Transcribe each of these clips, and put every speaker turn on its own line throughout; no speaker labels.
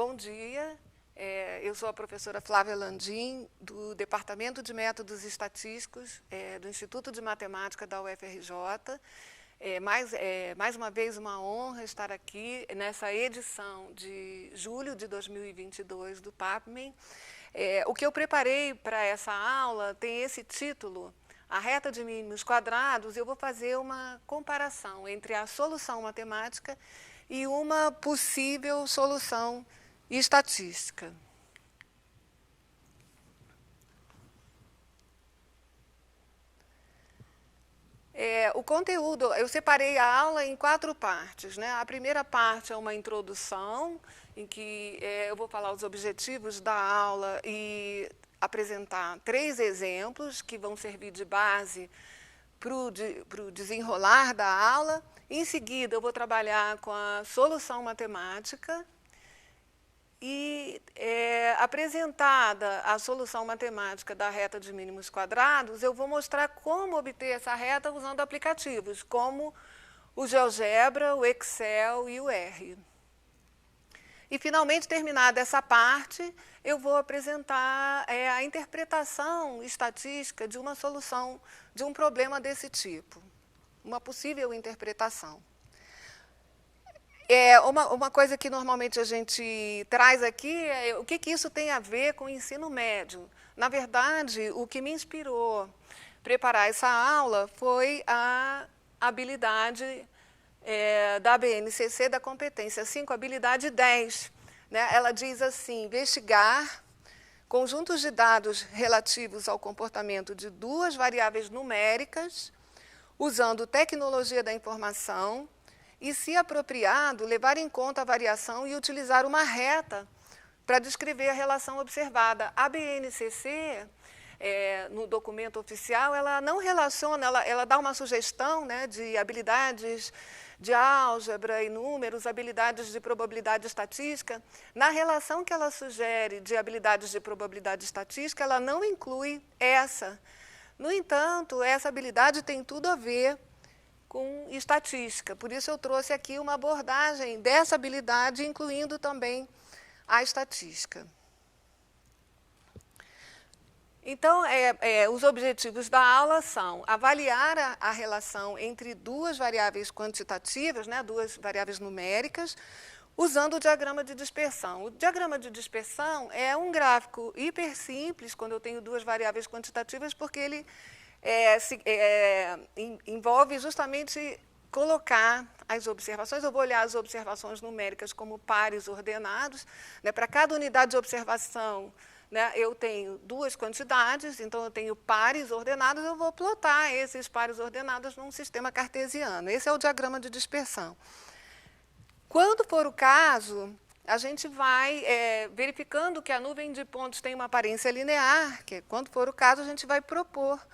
Bom dia, eu sou a professora Flávia Landim, do Departamento de Métodos Estatísticos do Instituto de Matemática da UFRJ. Mais uma vez, uma honra estar aqui nessa edição de julho de 2022 do PAPMEN. O que eu preparei para essa aula tem esse título, a reta de mínimos quadrados. Eu vou fazer uma comparação entre a solução matemática e uma possível solução estatística. O conteúdo, eu separei a aula em 4 partes, né? A primeira parte é uma introdução, em que eu vou falar os objetivos da aula e apresentar 3 exemplos que vão servir de base para o desenrolar da aula. Em seguida, eu vou trabalhar com a solução matemática e, apresentada a solução matemática da reta de mínimos quadrados, eu vou mostrar como obter essa reta usando aplicativos, como o GeoGebra, o Excel e o R. E, finalmente, terminada essa parte, eu vou apresentar a interpretação estatística de uma solução de um problema desse tipo, uma possível interpretação. Uma coisa que normalmente a gente traz aqui é o que isso tem a ver com o ensino médio. Na verdade, o que me inspirou a preparar essa aula foi a habilidade da BNCC, da competência 5, habilidade 10. Né? Ela diz assim: investigar conjuntos de dados relativos ao comportamento de 2 variáveis numéricas, usando tecnologia da informação, e, se apropriado, levar em conta a variação e utilizar uma reta para descrever a relação observada. A BNCC, no documento oficial, ela não relaciona, ela dá uma sugestão, né, de habilidades de álgebra e números, habilidades de probabilidade estatística. Na relação que ela sugere de habilidades de probabilidade estatística, ela não inclui essa. No entanto, essa habilidade tem tudo a ver com estatística. Por isso, eu trouxe aqui uma abordagem dessa habilidade, incluindo também a estatística. Então, os objetivos da aula são avaliar a relação entre 2 variáveis quantitativas, né, 2 variáveis numéricas, usando o diagrama de dispersão. O diagrama de dispersão é um gráfico hiper simples quando eu tenho 2 variáveis quantitativas, porque ele envolve justamente colocar as observações. Eu vou olhar as observações numéricas como pares ordenados. Né? Para cada unidade de observação, né, eu tenho 2 quantidades, então eu tenho pares ordenados, eu vou plotar esses pares ordenados num sistema cartesiano. Esse é o diagrama de dispersão. Quando for o caso, a gente vai verificando que a nuvem de pontos tem uma aparência linear, que quando for o caso, a gente vai propor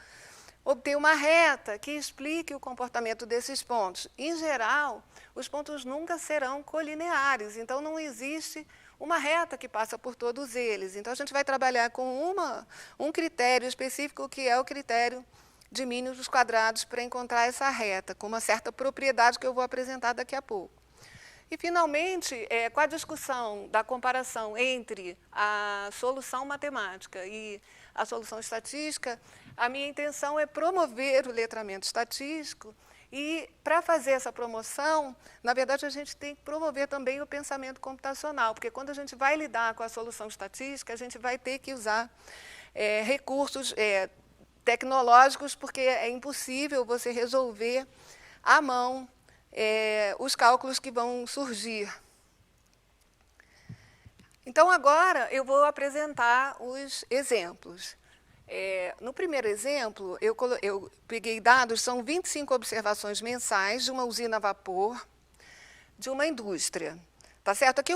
obter uma reta que explique o comportamento desses pontos. Em geral, os pontos nunca serão colineares, então não existe uma reta que passa por todos eles. Então, a gente vai trabalhar com um critério específico, que é o critério de mínimos quadrados, para encontrar essa reta, com uma certa propriedade que eu vou apresentar daqui a pouco. E, finalmente, com a discussão da comparação entre a solução matemática e a solução estatística, a minha intenção é promover o letramento estatístico. E, para fazer essa promoção, na verdade, a gente tem que promover também o pensamento computacional, porque quando a gente vai lidar com a solução estatística, a gente vai ter que usar recursos tecnológicos, porque é impossível você resolver à mão os cálculos que vão surgir. Então, agora, eu vou apresentar os exemplos. No primeiro exemplo, eu peguei dados, são 25 observações mensais de uma usina a vapor de uma indústria. Tá certo? Aqui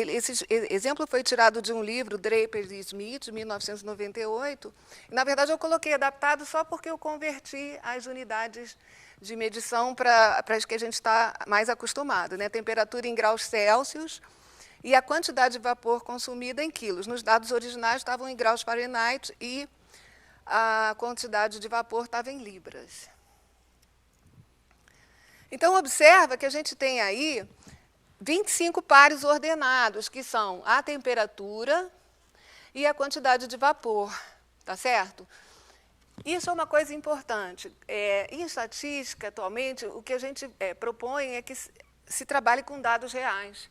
esse exemplo foi tirado de um livro, Draper e Smith, de 1998. E, na verdade, eu coloquei adaptado só porque eu converti as unidades de medição para as que a gente está mais acostumado, né? Temperatura em graus Celsius e a quantidade de vapor consumida em quilos. Nos dados originais estavam em graus Fahrenheit e a quantidade de vapor estava em libras. Então, observa que a gente tem aí 25 pares ordenados, que são a temperatura e a quantidade de vapor, tá certo? Isso é uma coisa importante. Em estatística, atualmente, o que a gente propõe é que se trabalhe com dados reais.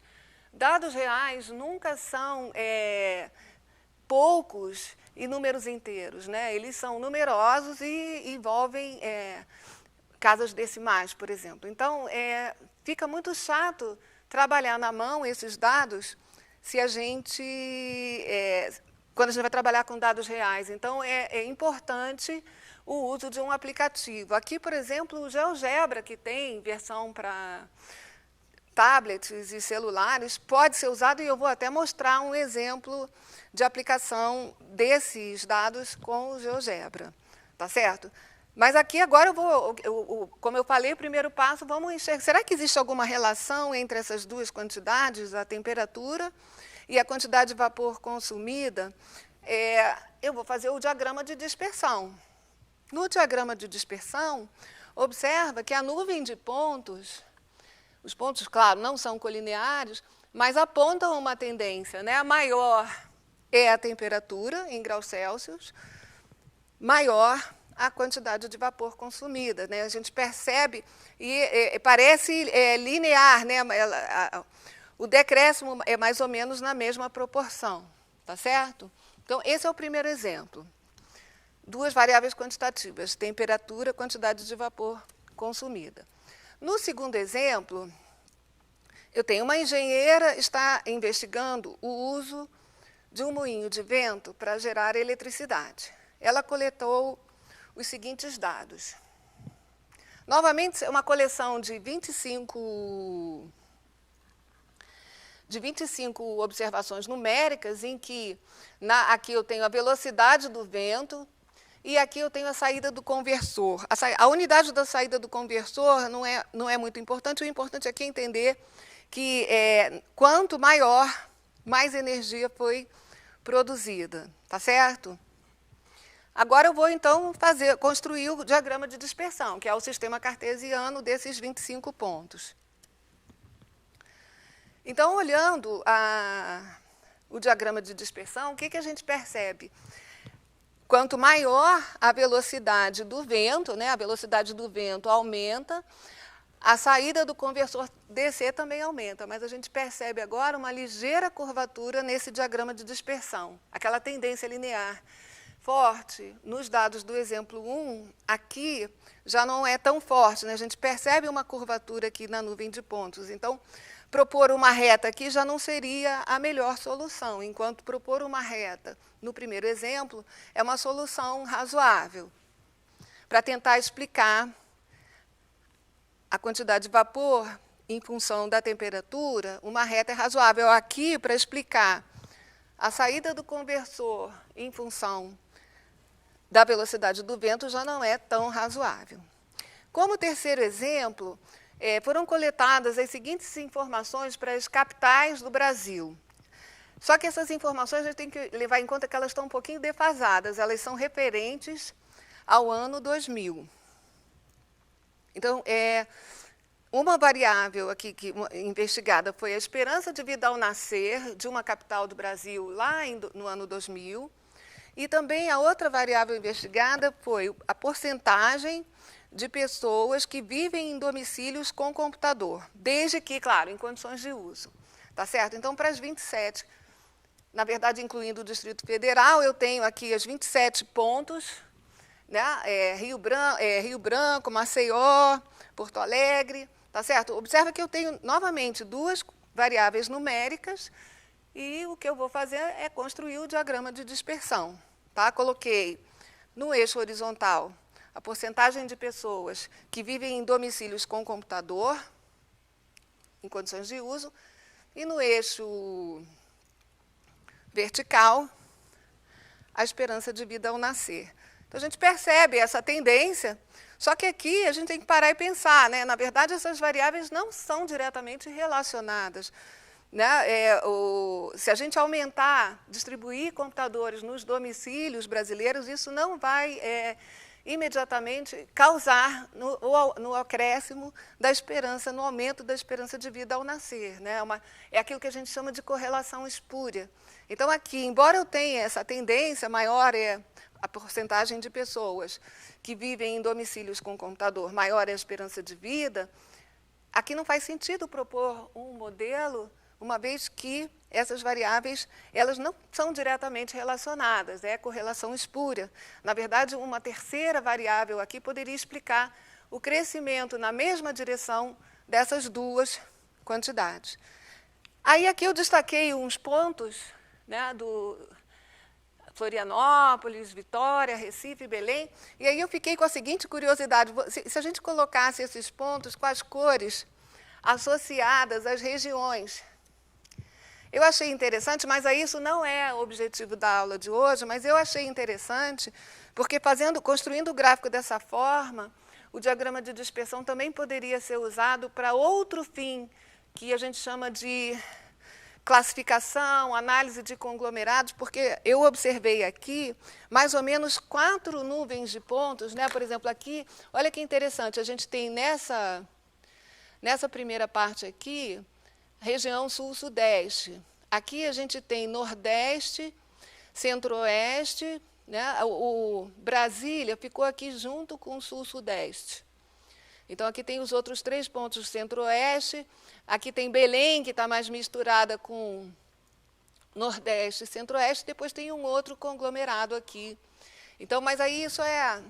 Dados reais nunca são poucos e números inteiros, né? Eles são numerosos e envolvem casas decimais, por exemplo. Então, fica muito chato trabalhar na mão esses dados se a gente, quando a gente vai trabalhar com dados reais. Então, é importante o uso de um aplicativo. Aqui, por exemplo, o GeoGebra, que tem versão para tablets e celulares, pode ser usado, e eu vou até mostrar um exemplo de aplicação desses dados com o GeoGebra, tá certo? Mas aqui agora como eu falei, o primeiro passo, vamos enxergar, será que existe alguma relação entre essas duas quantidades, a temperatura e a quantidade de vapor consumida? Eu vou fazer o diagrama de dispersão. No diagrama de dispersão, observa que a nuvem de pontos, os pontos, claro, não são colineares, mas apontam uma tendência, né? A maior é a temperatura em graus Celsius, maior a quantidade de vapor consumida, né? A gente percebe, e parece linear, né? O decréscimo é mais ou menos na mesma proporção, tá certo? Então, esse é o primeiro exemplo. Duas variáveis quantitativas, temperatura, quantidade de vapor consumida. No segundo exemplo, eu tenho uma engenheira que está investigando o uso de um moinho de vento para gerar eletricidade. Ela coletou os seguintes dados. Novamente, é uma coleção de 25 observações numéricas, em que aqui eu tenho a velocidade do vento e aqui eu tenho a saída do conversor. A unidade da saída do conversor não é muito importante, o importante aqui é entender que quanto maior, mais energia foi produzida, tá certo? Agora eu vou, então, construir o diagrama de dispersão, que é o sistema cartesiano desses 25 pontos. Então, olhando o diagrama de dispersão, o que a gente percebe? Quanto maior a velocidade do vento, né, a velocidade do vento aumenta, a saída do conversor DC também aumenta, mas a gente percebe agora uma ligeira curvatura nesse diagrama de dispersão, aquela tendência linear forte. Nos dados do exemplo 1, aqui já não é tão forte, né? A gente percebe uma curvatura aqui na nuvem de pontos. Então, propor uma reta aqui já não seria a melhor solução, enquanto propor uma reta, no primeiro exemplo, é uma solução razoável para tentar explicar a quantidade de vapor em função da temperatura. Uma reta é razoável aqui para explicar a saída do conversor em função da velocidade do vento já não é tão razoável. Como terceiro exemplo, foram coletadas as seguintes informações para as capitais do Brasil. Só que essas informações a gente tem que levar em conta que elas estão um pouquinho defasadas, elas são referentes ao ano 2000. Então, uma variável aqui investigada foi a esperança de vida ao nascer de uma capital do Brasil lá no ano 2000, e também a outra variável investigada foi a porcentagem de pessoas que vivem em domicílios com computador, desde que, claro, em condições de uso. Tá certo? Então, para as 27, na verdade, incluindo o Distrito Federal, eu tenho aqui as 27 pontos, né? Rio Branco, Maceió, Porto Alegre, tá certo? Observa que eu tenho, novamente, duas variáveis numéricas, e o que eu vou fazer é construir o diagrama de dispersão. Tá? Coloquei no eixo horizontal a porcentagem de pessoas que vivem em domicílios com computador, em condições de uso, e no eixo vertical, a esperança de vida ao nascer. Então, a gente percebe essa tendência, só que aqui a gente tem que parar e pensar, né? Na verdade, essas variáveis não são diretamente relacionadas. Né? Se a gente aumentar, distribuir computadores nos domicílios brasileiros, isso não vai imediatamente causar no acréscimo da esperança, no aumento da esperança de vida ao nascer. Né? É aquilo que a gente chama de correlação espúria. Então, aqui, embora eu tenha essa tendência, maior é a porcentagem de pessoas que vivem em domicílios com computador, maior é a esperança de vida, aqui não faz sentido propor um modelo, uma vez que essas variáveis elas não são diretamente relacionadas, é correlação espúria. Na verdade, uma terceira variável aqui poderia explicar o crescimento na mesma direção dessas duas quantidades. Aí aqui eu destaquei uns pontos, né, do Florianópolis, Vitória, Recife, Belém, e aí eu fiquei com a seguinte curiosidade, se a gente colocasse esses pontos com as cores associadas às regiões. Eu achei interessante, mas aí isso não é o objetivo da aula de hoje, mas eu achei interessante, porque construindo o gráfico dessa forma, o diagrama de dispersão também poderia ser usado para outro fim, que a gente chama de classificação, análise de conglomerados, porque eu observei aqui mais ou menos 4 nuvens de pontos, né? Por exemplo, aqui, olha que interessante, a gente tem nessa primeira parte aqui, região sul-sudeste. Aqui a gente tem nordeste, centro-oeste, né? O Brasília ficou aqui junto com o sul-sudeste. Então, aqui tem os outros 3 pontos centro-oeste, aqui tem Belém, que está mais misturada com nordeste e centro-oeste, depois tem um outro conglomerado aqui. Então, mas aí isso é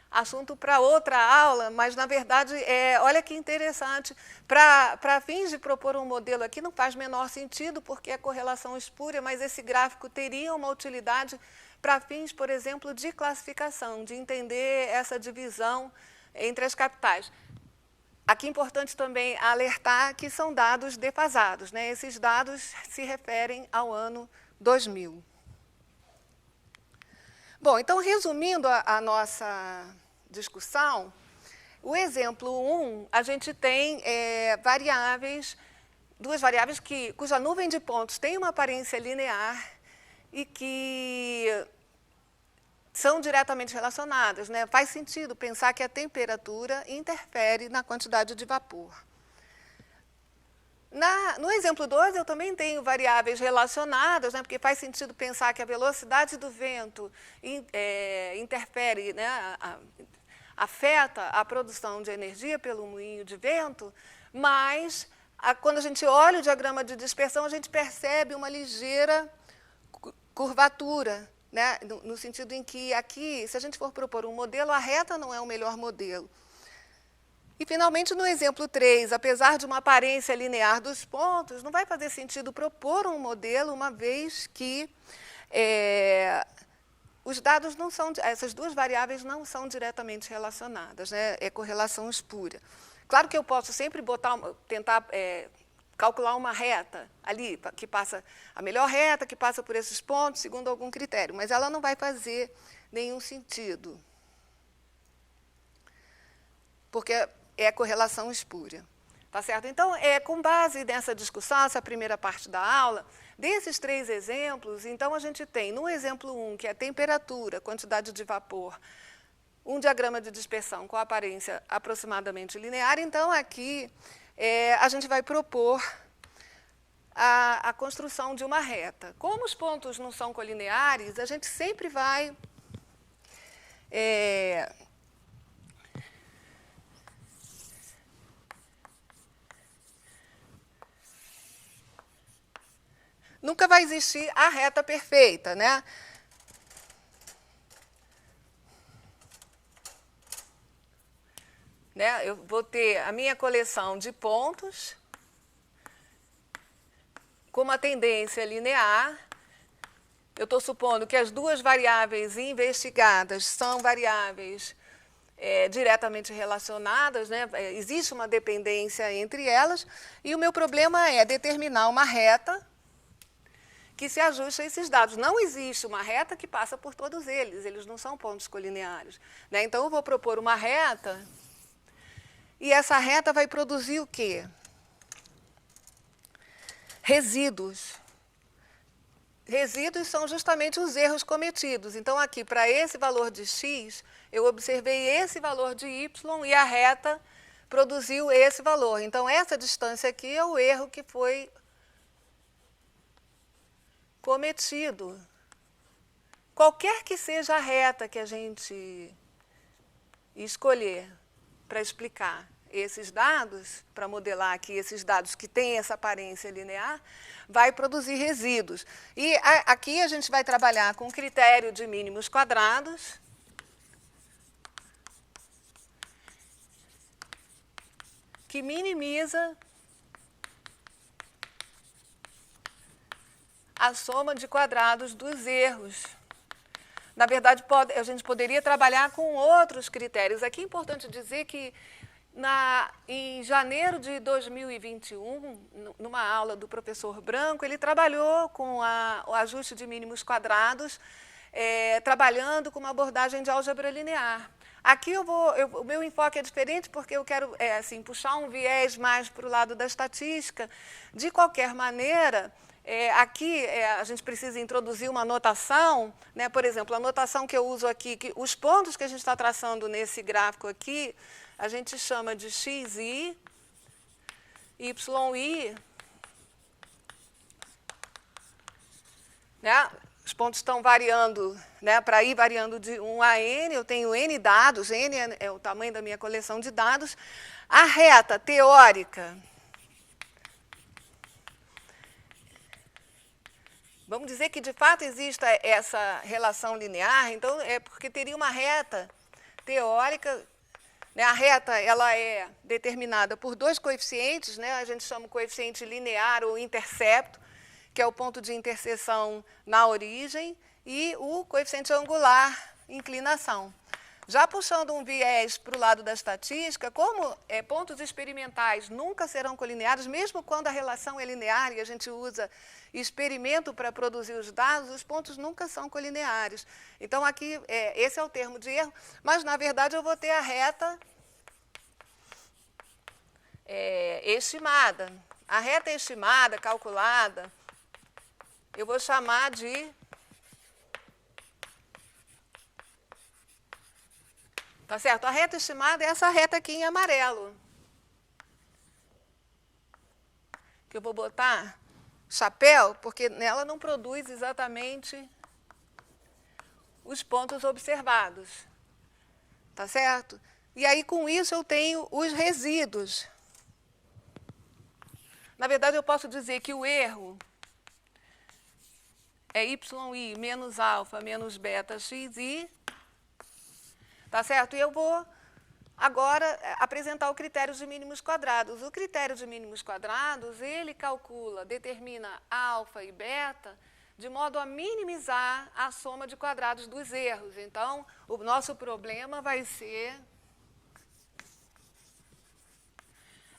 assunto para outra aula, mas, na verdade, olha que interessante, para fins de propor um modelo aqui não faz menor sentido, porque é correlação espúria, mas esse gráfico teria uma utilidade para fins, por exemplo, de classificação, de entender essa divisão entre as capitais. Aqui é importante também alertar que são dados defasados, né? Esses dados se referem ao ano 2000. Bom, então, resumindo a nossa discussão, o exemplo 1, a gente tem duas variáveis cuja nuvem de pontos tem uma aparência linear e que são diretamente relacionadas, né? Faz sentido pensar que a temperatura interfere na quantidade de vapor. No exemplo 2, eu também tenho variáveis relacionadas, né? Porque faz sentido pensar que a velocidade do vento interfere, né? Afeta a produção de energia pelo moinho de vento, mas quando a gente olha o diagrama de dispersão, a gente percebe uma ligeira curvatura, né? No sentido em que aqui, se a gente for propor um modelo, a reta não é o melhor modelo. E, finalmente, no exemplo 3, apesar de uma aparência linear dos pontos, não vai fazer sentido propor um modelo, uma vez que os dados não são, essas duas variáveis não são diretamente relacionadas, né? É correlação espúria. Claro que eu posso sempre tentar calcular uma reta ali, que passa a melhor reta, que passa por esses pontos, segundo algum critério, mas ela não vai fazer nenhum sentido, porque é correlação espúria. Tá certo? Então, com base nessa discussão, essa primeira parte da aula, desses 3 exemplos, então a gente tem, no exemplo 1, que é temperatura, quantidade de vapor, um diagrama de dispersão com aparência aproximadamente linear. Então, aqui, a gente vai propor a construção de uma reta. Como os pontos não são colineares, a gente sempre vai nunca vai existir a reta perfeita, né? Eu vou ter a minha coleção de pontos com uma tendência linear. Eu estou supondo que as duas variáveis investigadas são variáveis diretamente relacionadas, né? Existe uma dependência entre elas, e o meu problema é determinar uma reta que se ajuste a esses dados. Não existe uma reta que passa por todos eles não são pontos colineares, né? Então, eu vou propor uma reta, e essa reta vai produzir o quê? Resíduos. resíduos são justamente os erros cometidos. Então, aqui, para esse valor de x, eu observei esse valor de y e a reta produziu esse valor. Então, essa distância aqui é o erro que foi cometido. Qualquer que seja a reta que a gente escolher para explicar esses dados, para modelar aqui esses dados que têm essa aparência linear, vai produzir resíduos. E aqui a gente vai trabalhar com o critério de mínimos quadrados, que minimiza a soma de quadrados dos erros. Na verdade, a gente poderia trabalhar com outros critérios. Aqui é importante dizer que em janeiro de 2021, numa aula do professor Branco, ele trabalhou com o ajuste de mínimos quadrados, trabalhando com uma abordagem de álgebra linear. Aqui o meu enfoque é diferente porque eu quero assim, puxar um viés mais para o lado da estatística. De qualquer maneira, aqui a gente precisa introduzir uma notação, né? Por exemplo, a notação que eu uso aqui, que os pontos que a gente está traçando nesse gráfico aqui, a gente chama de xi, yi, né? Os pontos estão variando, né? Para ir variando de 1 a n, eu tenho n dados, n é o tamanho da minha coleção de dados. A reta teórica, vamos dizer que de fato exista essa relação linear, então é porque teria uma reta teórica, né? A reta ela é determinada por dois coeficientes, né? A gente chama o coeficiente linear ou intercepto, que é o ponto de interseção na origem, e o coeficiente angular, inclinação. Já puxando um viés para o lado da estatística, como pontos experimentais nunca serão colineares, mesmo quando a relação é linear e a gente usa experimento para produzir os dados, os pontos nunca são colineares. Então, aqui, esse é o termo de erro, mas, na verdade, eu vou ter a reta estimada. A reta estimada, calculada, eu vou chamar de... Tá certo? A reta estimada é essa reta aqui em amarelo. Que eu vou botar chapéu, porque nela não produz exatamente os pontos observados. Tá certo? E aí, com isso, eu tenho os resíduos. Na verdade, eu posso dizer que o erro é yi menos alfa menos beta xi, tá certo? E eu vou agora apresentar o critério de mínimos quadrados. O critério de mínimos quadrados, ele calcula, determina alfa e beta, de modo a minimizar a soma de quadrados dos erros. Então, o nosso problema vai ser...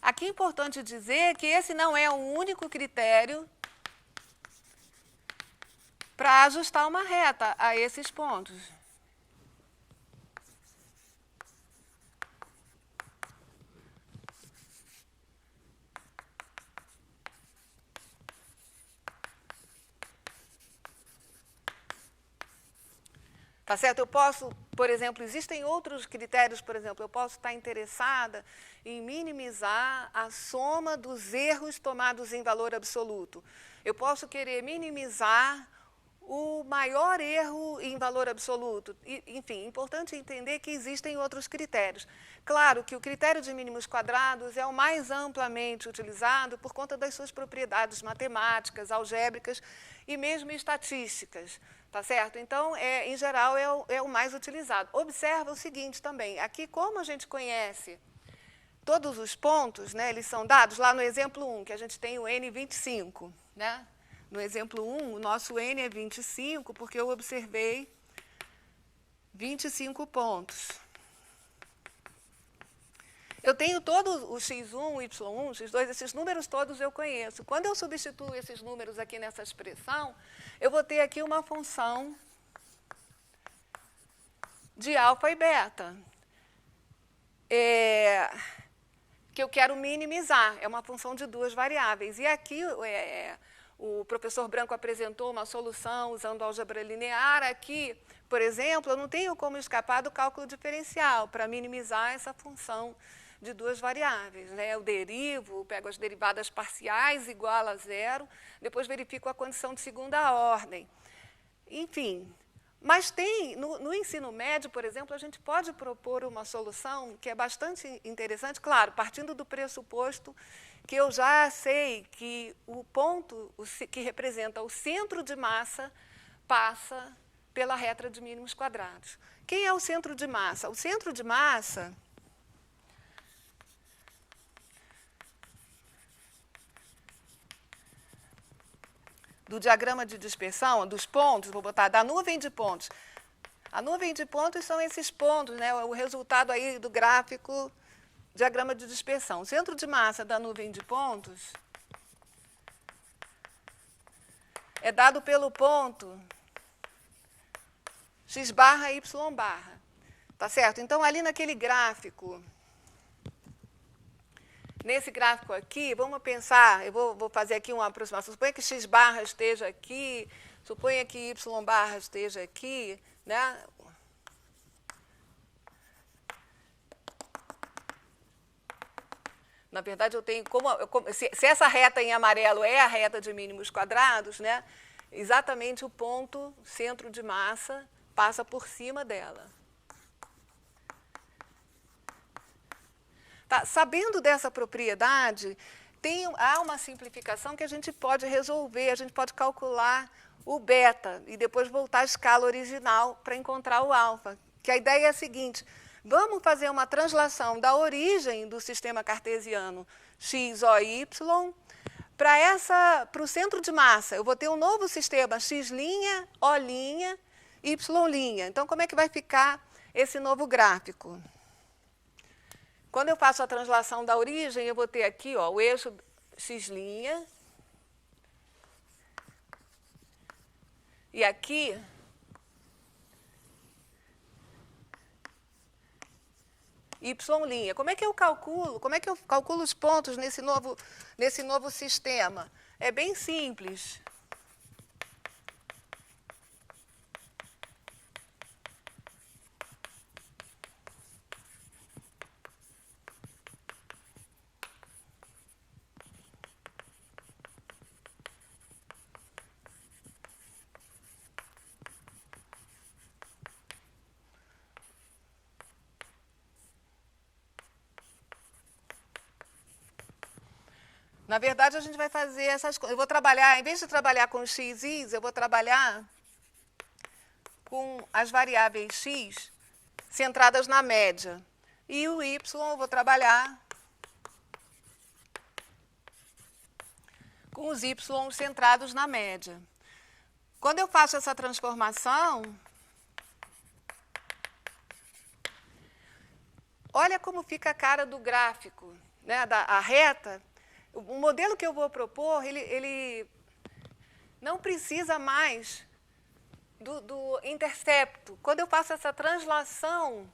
Aqui é importante dizer que esse não é o único critério para ajustar uma reta a esses pontos. Tá certo? Eu posso, por exemplo, existem outros critérios, por exemplo, eu posso estar interessada em minimizar a soma dos erros tomados em valor absoluto. Eu posso querer minimizar o maior erro em valor absoluto. Enfim, é importante entender que existem outros critérios. Claro que o critério de mínimos quadrados é o mais amplamente utilizado por conta das suas propriedades matemáticas, algébricas e mesmo estatísticas. Tá certo? Então, em geral, é o mais utilizado. Observa o seguinte também, aqui como a gente conhece todos os pontos, né, eles são dados lá no exemplo 1, que a gente tem o N25. Né? No exemplo 1, o nosso N é 25, porque eu observei 25 pontos. Eu tenho todos o x1, y1, x2, esses números todos eu conheço. Quando eu substituo esses números aqui nessa expressão, eu vou ter aqui uma função de alfa e beta, que eu quero minimizar. É uma função de duas variáveis. E aqui o professor Branco apresentou uma solução usando álgebra linear. Aqui, por exemplo, eu não tenho como escapar do cálculo diferencial para minimizar essa função de duas variáveis, né? Eu derivo, pego as derivadas parciais igual a zero, depois verifico a condição de segunda ordem. Enfim, mas tem, no ensino médio, por exemplo, a gente pode propor uma solução que é bastante interessante, claro, partindo do pressuposto que eu já sei que o ponto que representa o centro de massa passa pela reta de mínimos quadrados. Quem é o centro de massa? O centro de massa do diagrama de dispersão, dos pontos, vou botar da nuvem de pontos. A nuvem de pontos são esses pontos, né, o resultado aí do gráfico, diagrama de dispersão. O centro de massa da nuvem de pontos é dado pelo ponto x barra y barra. Tá certo? Então, ali naquele gráfico, nesse gráfico aqui, vamos pensar, eu vou fazer aqui uma aproximação. Suponha que x barra esteja aqui, suponha que y barra esteja aqui, né? Na verdade, eu tenho se essa reta em amarelo é a reta de mínimos quadrados, né? Exatamente o ponto centro de massa passa por cima dela. Tá, sabendo dessa propriedade, há uma simplificação que a gente pode resolver, a gente pode calcular o beta e depois voltar à escala original para encontrar o alfa. Que a ideia é a seguinte: vamos fazer uma translação da origem do sistema cartesiano x, o, y para o centro de massa. Eu vou ter um novo sistema x', o', y'. Então, como é que vai ficar esse novo gráfico? Quando eu faço a translação da origem, eu vou ter aqui o eixo x', e aqui y'. Como é que eu calculo? Como é que eu calculo os pontos nesse novo sistema? É bem simples. Na verdade, a gente vai fazer essas coisas. Eu vou trabalhar, em vez de trabalhar com x, y, eu vou trabalhar com as variáveis x centradas na média. E o y eu vou trabalhar com os y centrados na média. Quando eu faço essa transformação, olha como fica a cara do gráfico, né, a reta. O modelo que eu vou propor, ele não precisa mais do intercepto. Quando eu faço essa translação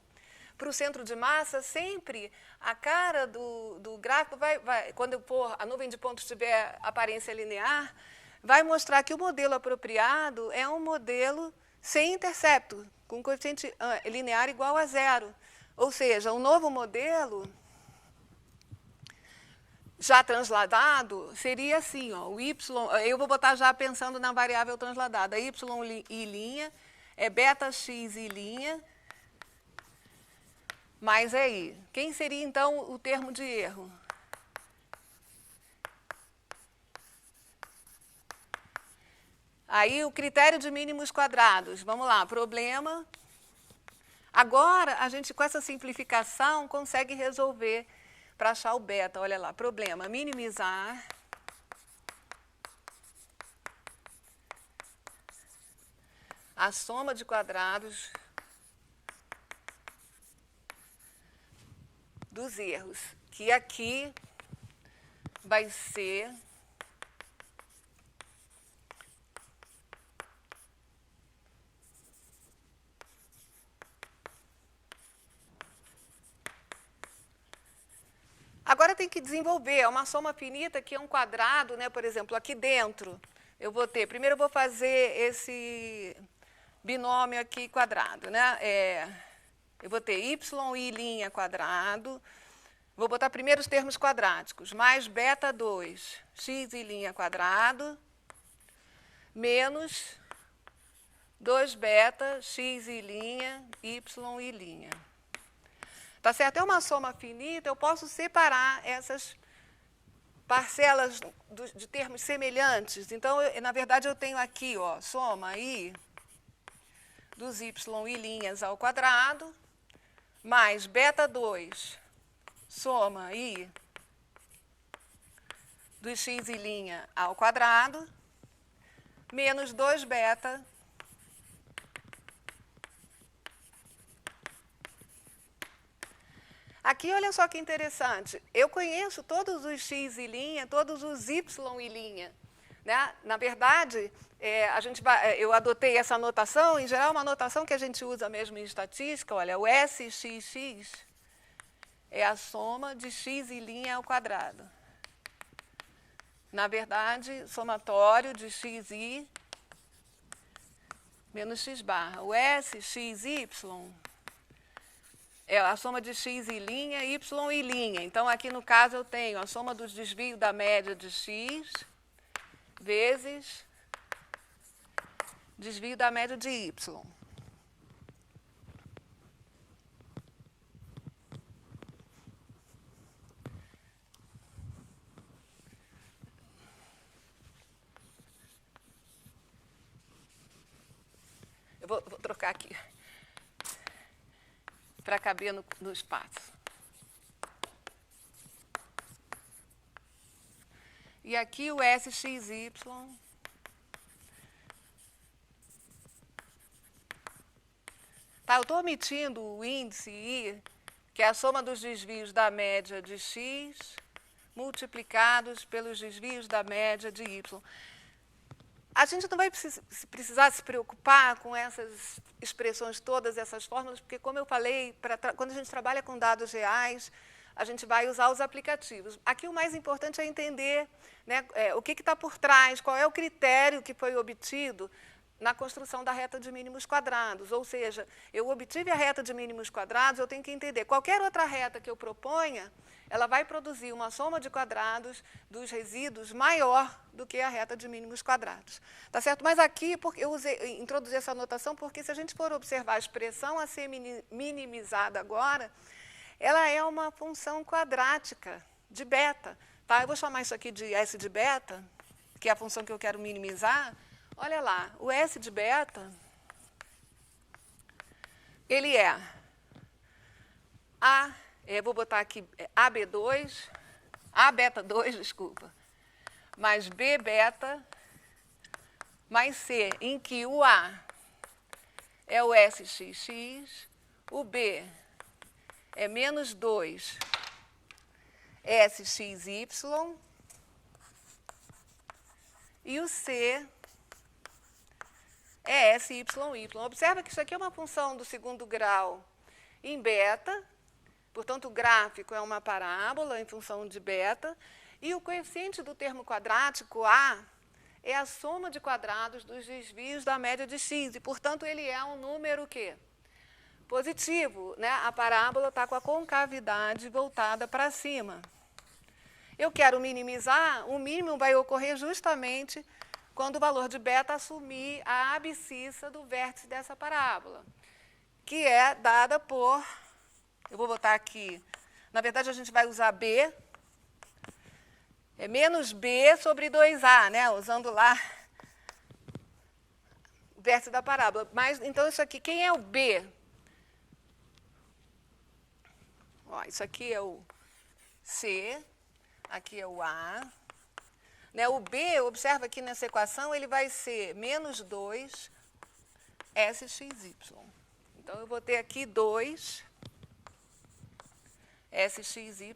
para o centro de massa, sempre a cara do gráfico quando eu pôr a nuvem de pontos tiver aparência linear, vai mostrar que o modelo apropriado é um modelo sem intercepto, com coeficiente linear igual a zero. Ou seja, um novo modelo já transladado seria assim, o y, eu vou botar já pensando na variável transladada, y i' é beta x i', mais i. Quem seria, então, o termo de erro? Aí, o critério de mínimos quadrados. Vamos lá, problema. Agora, a gente, com essa simplificação, consegue resolver para achar o beta. Olha lá, problema, minimizar a soma de quadrados dos erros, que aqui vai ser Agora tem que desenvolver, é uma soma finita que é um quadrado, né? Por exemplo, aqui dentro, eu vou ter, primeiro eu vou fazer esse binômio aqui quadrado, né? Eu vou ter y' quadrado, vou botar primeiro os termos quadráticos, mais beta 2, x' quadrado, menos 2 beta, x', y'. Tá certo? É uma soma finita, eu posso separar essas parcelas de termos semelhantes. Então, na verdade, eu tenho aqui, ó, soma i dos y' ao quadrado, mais beta 2, soma i dos x' ao quadrado, menos 2 beta aqui, olha só que interessante, eu conheço todos os x e linha, todos os y e linha. Né? Na verdade, eu adotei essa notação, em geral, uma notação que a gente usa mesmo em estatística, olha, o SXX é a soma de x e linha ao quadrado. Na verdade, somatório de xi menos x barra. O SXY é a soma de x e linha, y e linha. Então, aqui no caso, eu tenho a soma dos desvios da média de x vezes desvio da média de y. Eu vou trocar aqui para caber no espaço. E aqui o SXY tá, eu estou omitindo o índice I, que é a soma dos desvios da média de x multiplicados pelos desvios da média de y. A gente não vai precisar se preocupar com essas expressões todas, essas fórmulas, porque, como eu falei, quando a gente trabalha com dados reais, a gente vai usar os aplicativos. Aqui o mais importante é entender, né, o que está por trás, qual é o critério que foi obtido na construção da reta de mínimos quadrados. Ou seja, eu obtive a reta de mínimos quadrados, eu tenho que entender qualquer outra reta que eu proponha, ela vai produzir uma soma de quadrados dos resíduos maior do que a reta de mínimos quadrados. Tá certo? Mas aqui eu introduzi essa notação porque, se a gente for observar a expressão a ser minimizada agora, ela é uma função quadrática de beta. Tá? Eu vou chamar isso aqui de S de beta, que é a função que eu quero minimizar. Olha lá, o S de beta, ele é vou botar aqui A beta 2, desculpa, mais B beta, mais C, em que o A é o SXX, o B é menos 2 SXY, e o C é SYY. Observa que isso aqui é uma função do segundo grau em beta, portanto, o gráfico é uma parábola em função de beta, e o coeficiente do termo quadrático, A, é a soma de quadrados dos desvios da média de x, e, portanto, ele é um número quê? Positivo, né? A parábola está com a concavidade voltada para cima. Eu quero minimizar, o mínimo vai ocorrer justamente quando o valor de beta assumir a abscissa do vértice dessa parábola, que é dada por, eu vou botar aqui, na verdade a gente vai usar B, é menos B sobre 2A, né? Usando lá o vértice da parábola. Mas, então, isso aqui, quem é o B? Ó, isso aqui é o C, aqui é o A. Né, o B, observa aqui nessa equação, ele vai ser menos 2 SXY. Então, eu vou ter aqui 2 SXY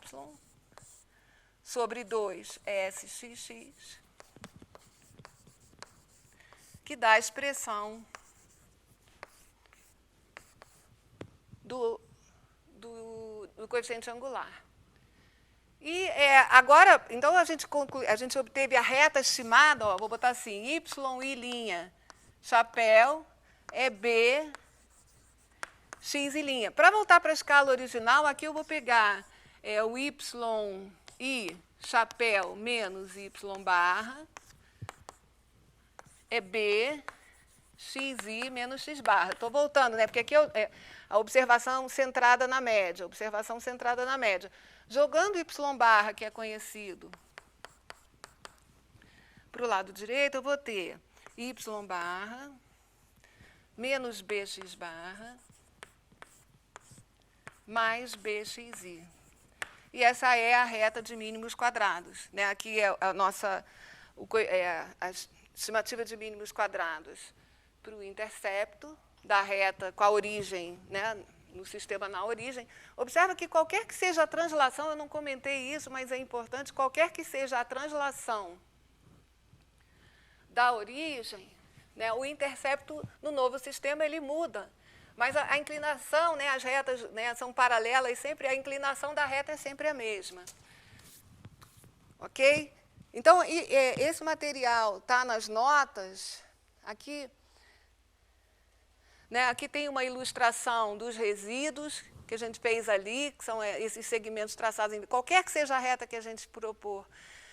sobre 2 SXX, que dá a expressão do coeficiente angular. E agora, então a gente obteve a reta estimada, ó, vou botar assim, y' chapéu é b, x e'. Para voltar para a escala original, aqui eu vou pegar o y chapéu menos y barra é b, xi menos x barra. Estou voltando, né? Porque aqui a observação centrada na média, observação centrada na média. Jogando y barra, que é conhecido, para o lado direito, eu vou ter y barra menos bx barra mais bxi. E essa é a reta de mínimos quadrados, né? Aqui é a nossa a estimativa de mínimos quadrados para o intercepto da reta com a origem, né, no sistema na origem. Observa que qualquer que seja a translação, eu não comentei isso, mas é importante, qualquer que seja a translação da origem, né, o intercepto no novo sistema ele muda. Mas a inclinação, né, as retas, né, são paralelas, sempre a inclinação da reta é sempre a mesma. Ok? Então, esse material está nas notas. Aqui, né, aqui tem uma ilustração dos resíduos que a gente fez ali, que são esses segmentos traçados em qualquer que seja a reta que a gente propor,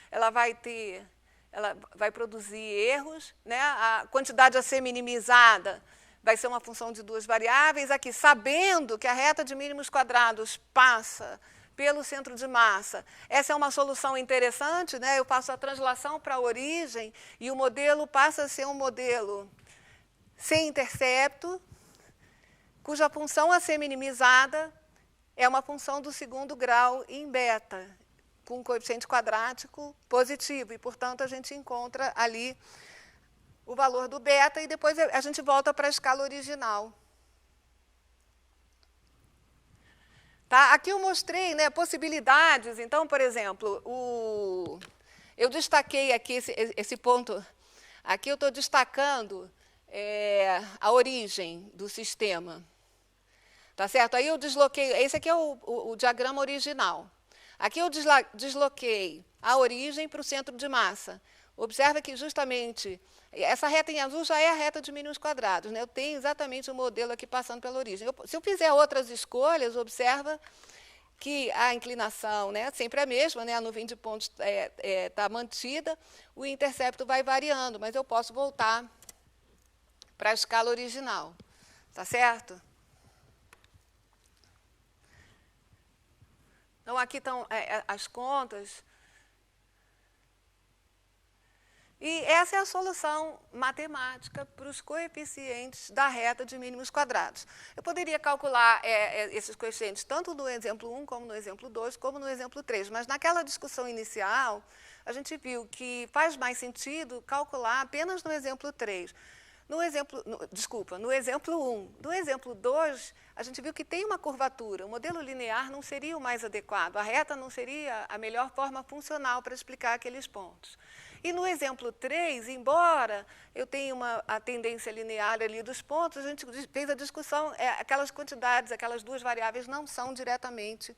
ela vai produzir erros, né? A quantidade a ser minimizada vai ser uma função de duas variáveis. Aqui, sabendo que a reta de mínimos quadrados passa pelo centro de massa, essa é uma solução interessante, né? Eu faço a translação para a origem e o modelo passa a ser um modelo sem intercepto, cuja função a ser minimizada é uma função do segundo grau em beta, com um coeficiente quadrático positivo. E, portanto, a gente encontra ali o valor do beta e depois a gente volta para a escala original. Tá? Aqui eu mostrei, né, possibilidades. Então, por exemplo, eu destaquei aqui esse ponto. Aqui eu estou destacando a origem do sistema. Tá certo? Aí eu desloquei, esse aqui é o diagrama original. Aqui eu desloquei a origem para o centro de massa. Observa que justamente essa reta em azul já é a reta de mínimos quadrados, né? Eu tenho exatamente o modelo aqui passando pela origem. Se eu fizer outras escolhas, observa que a inclinação, né, sempre é a mesma, né? A nuvem de pontos está mantida, o intercepto vai variando, mas eu posso voltar para a escala original. Tá certo? Então, aqui estão as contas. E essa é a solução matemática para os coeficientes da reta de mínimos quadrados. Eu poderia calcular esses coeficientes tanto no exemplo 1, como no exemplo 2, como no exemplo 3, mas naquela discussão inicial, a gente viu que faz mais sentido calcular apenas no exemplo 3. No exemplo 1. No exemplo 2, a gente viu que tem uma curvatura. O modelo linear não seria o mais adequado. A reta não seria a melhor forma funcional para explicar aqueles pontos. E no exemplo 3, embora eu tenha a tendência linear ali dos pontos, a gente fez a discussão, aquelas quantidades, aquelas duas variáveis não são diretamente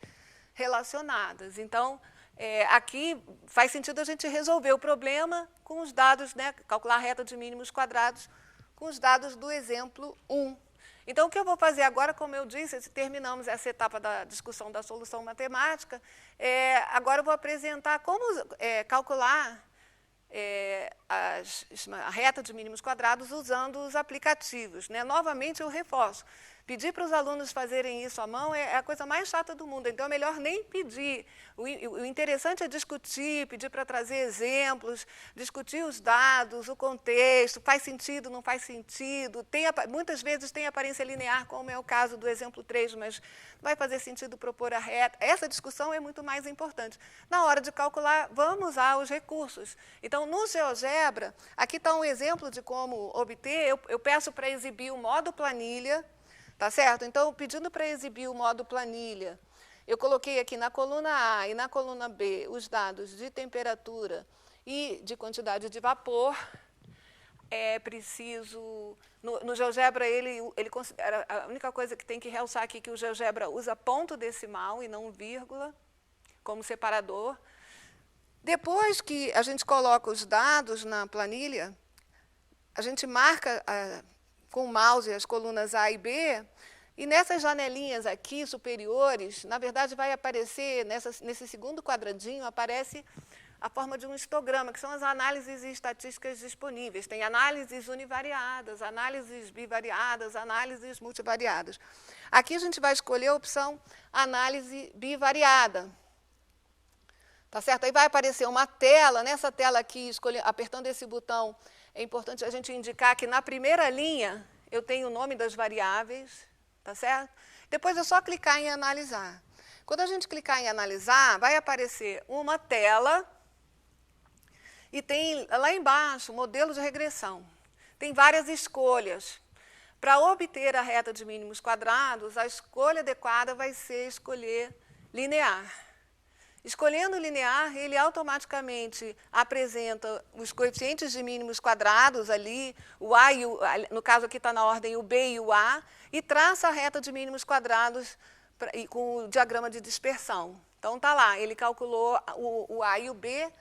relacionadas. Então, aqui faz sentido a gente resolver o problema com os dados, né, calcular a reta de mínimos quadrados com os dados do exemplo 1. Então, o que eu vou fazer agora, como eu disse, terminamos essa etapa da discussão da solução matemática, agora eu vou apresentar como calcular a reta de mínimos quadrados usando os aplicativos, né? Novamente, eu reforço. Pedir para os alunos fazerem isso à mão é a coisa mais chata do mundo, então é melhor nem pedir. O interessante é discutir, pedir para trazer exemplos, discutir os dados, o contexto, faz sentido, não faz sentido. Muitas vezes tem aparência linear, como é o caso do exemplo 3, mas não vai fazer sentido propor a reta. Essa discussão é muito mais importante. Na hora de calcular, vamos usar os recursos. Então, no GeoGebra, aqui está um exemplo de como obter. Eu peço para exibir o modo planilha. Tá certo? Então, pedindo para exibir o modo planilha, eu coloquei aqui na coluna A e na coluna B os dados de temperatura e de quantidade de vapor. É preciso... No GeoGebra, ele considera... A única coisa que tem que realçar aqui é que o GeoGebra usa ponto decimal e não vírgula. como separador. Depois que a gente coloca os dados na planilha, a gente marca com o mouse as colunas A e B, e nessas janelinhas aqui superiores, na verdade vai aparecer, nesse segundo quadradinho, aparece a forma de um histograma, que são as análises estatísticas disponíveis. Tem análises univariadas, análises bivariadas, análises multivariadas. Aqui a gente vai escolher a opção análise bivariada. Tá certo? Aí vai aparecer uma tela, nessa tela aqui, apertando esse botão, é importante a gente indicar que na primeira linha eu tenho o nome das variáveis, tá certo? Depois é só clicar em analisar. Quando a gente clicar em analisar, vai aparecer uma tela e tem lá embaixo modelo de regressão. Tem várias escolhas. Para obter a reta de mínimos quadrados, a escolha adequada vai ser escolher linear. Escolhendo linear, ele automaticamente apresenta os coeficientes de mínimos quadrados ali, o A e no caso aqui está na ordem o B e o A, e traça a reta de mínimos quadrados com o diagrama de dispersão. Então está lá, ele calculou o A e o B,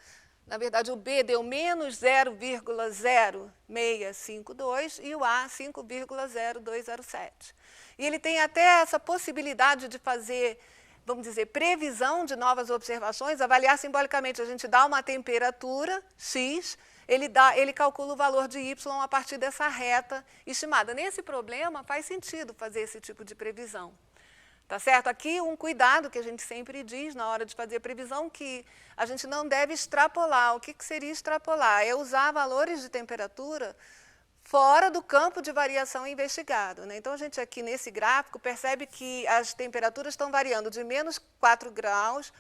na verdade o B deu menos 0,0652 e o A 5,0207. E ele tem até essa possibilidade de fazer, vamos dizer, previsão de novas observações, avaliar simbolicamente, a gente dá uma temperatura, X, ele calcula o valor de Y a partir dessa reta estimada. Nesse problema, faz sentido fazer esse tipo de previsão. Tá certo? Aqui um cuidado que a gente sempre diz na hora de fazer previsão, que a gente não deve extrapolar. O que seria extrapolar? É usar valores de temperatura fora do campo de variação investigado, né? Então, a gente aqui nesse gráfico percebe que as temperaturas estão variando de menos 4 graus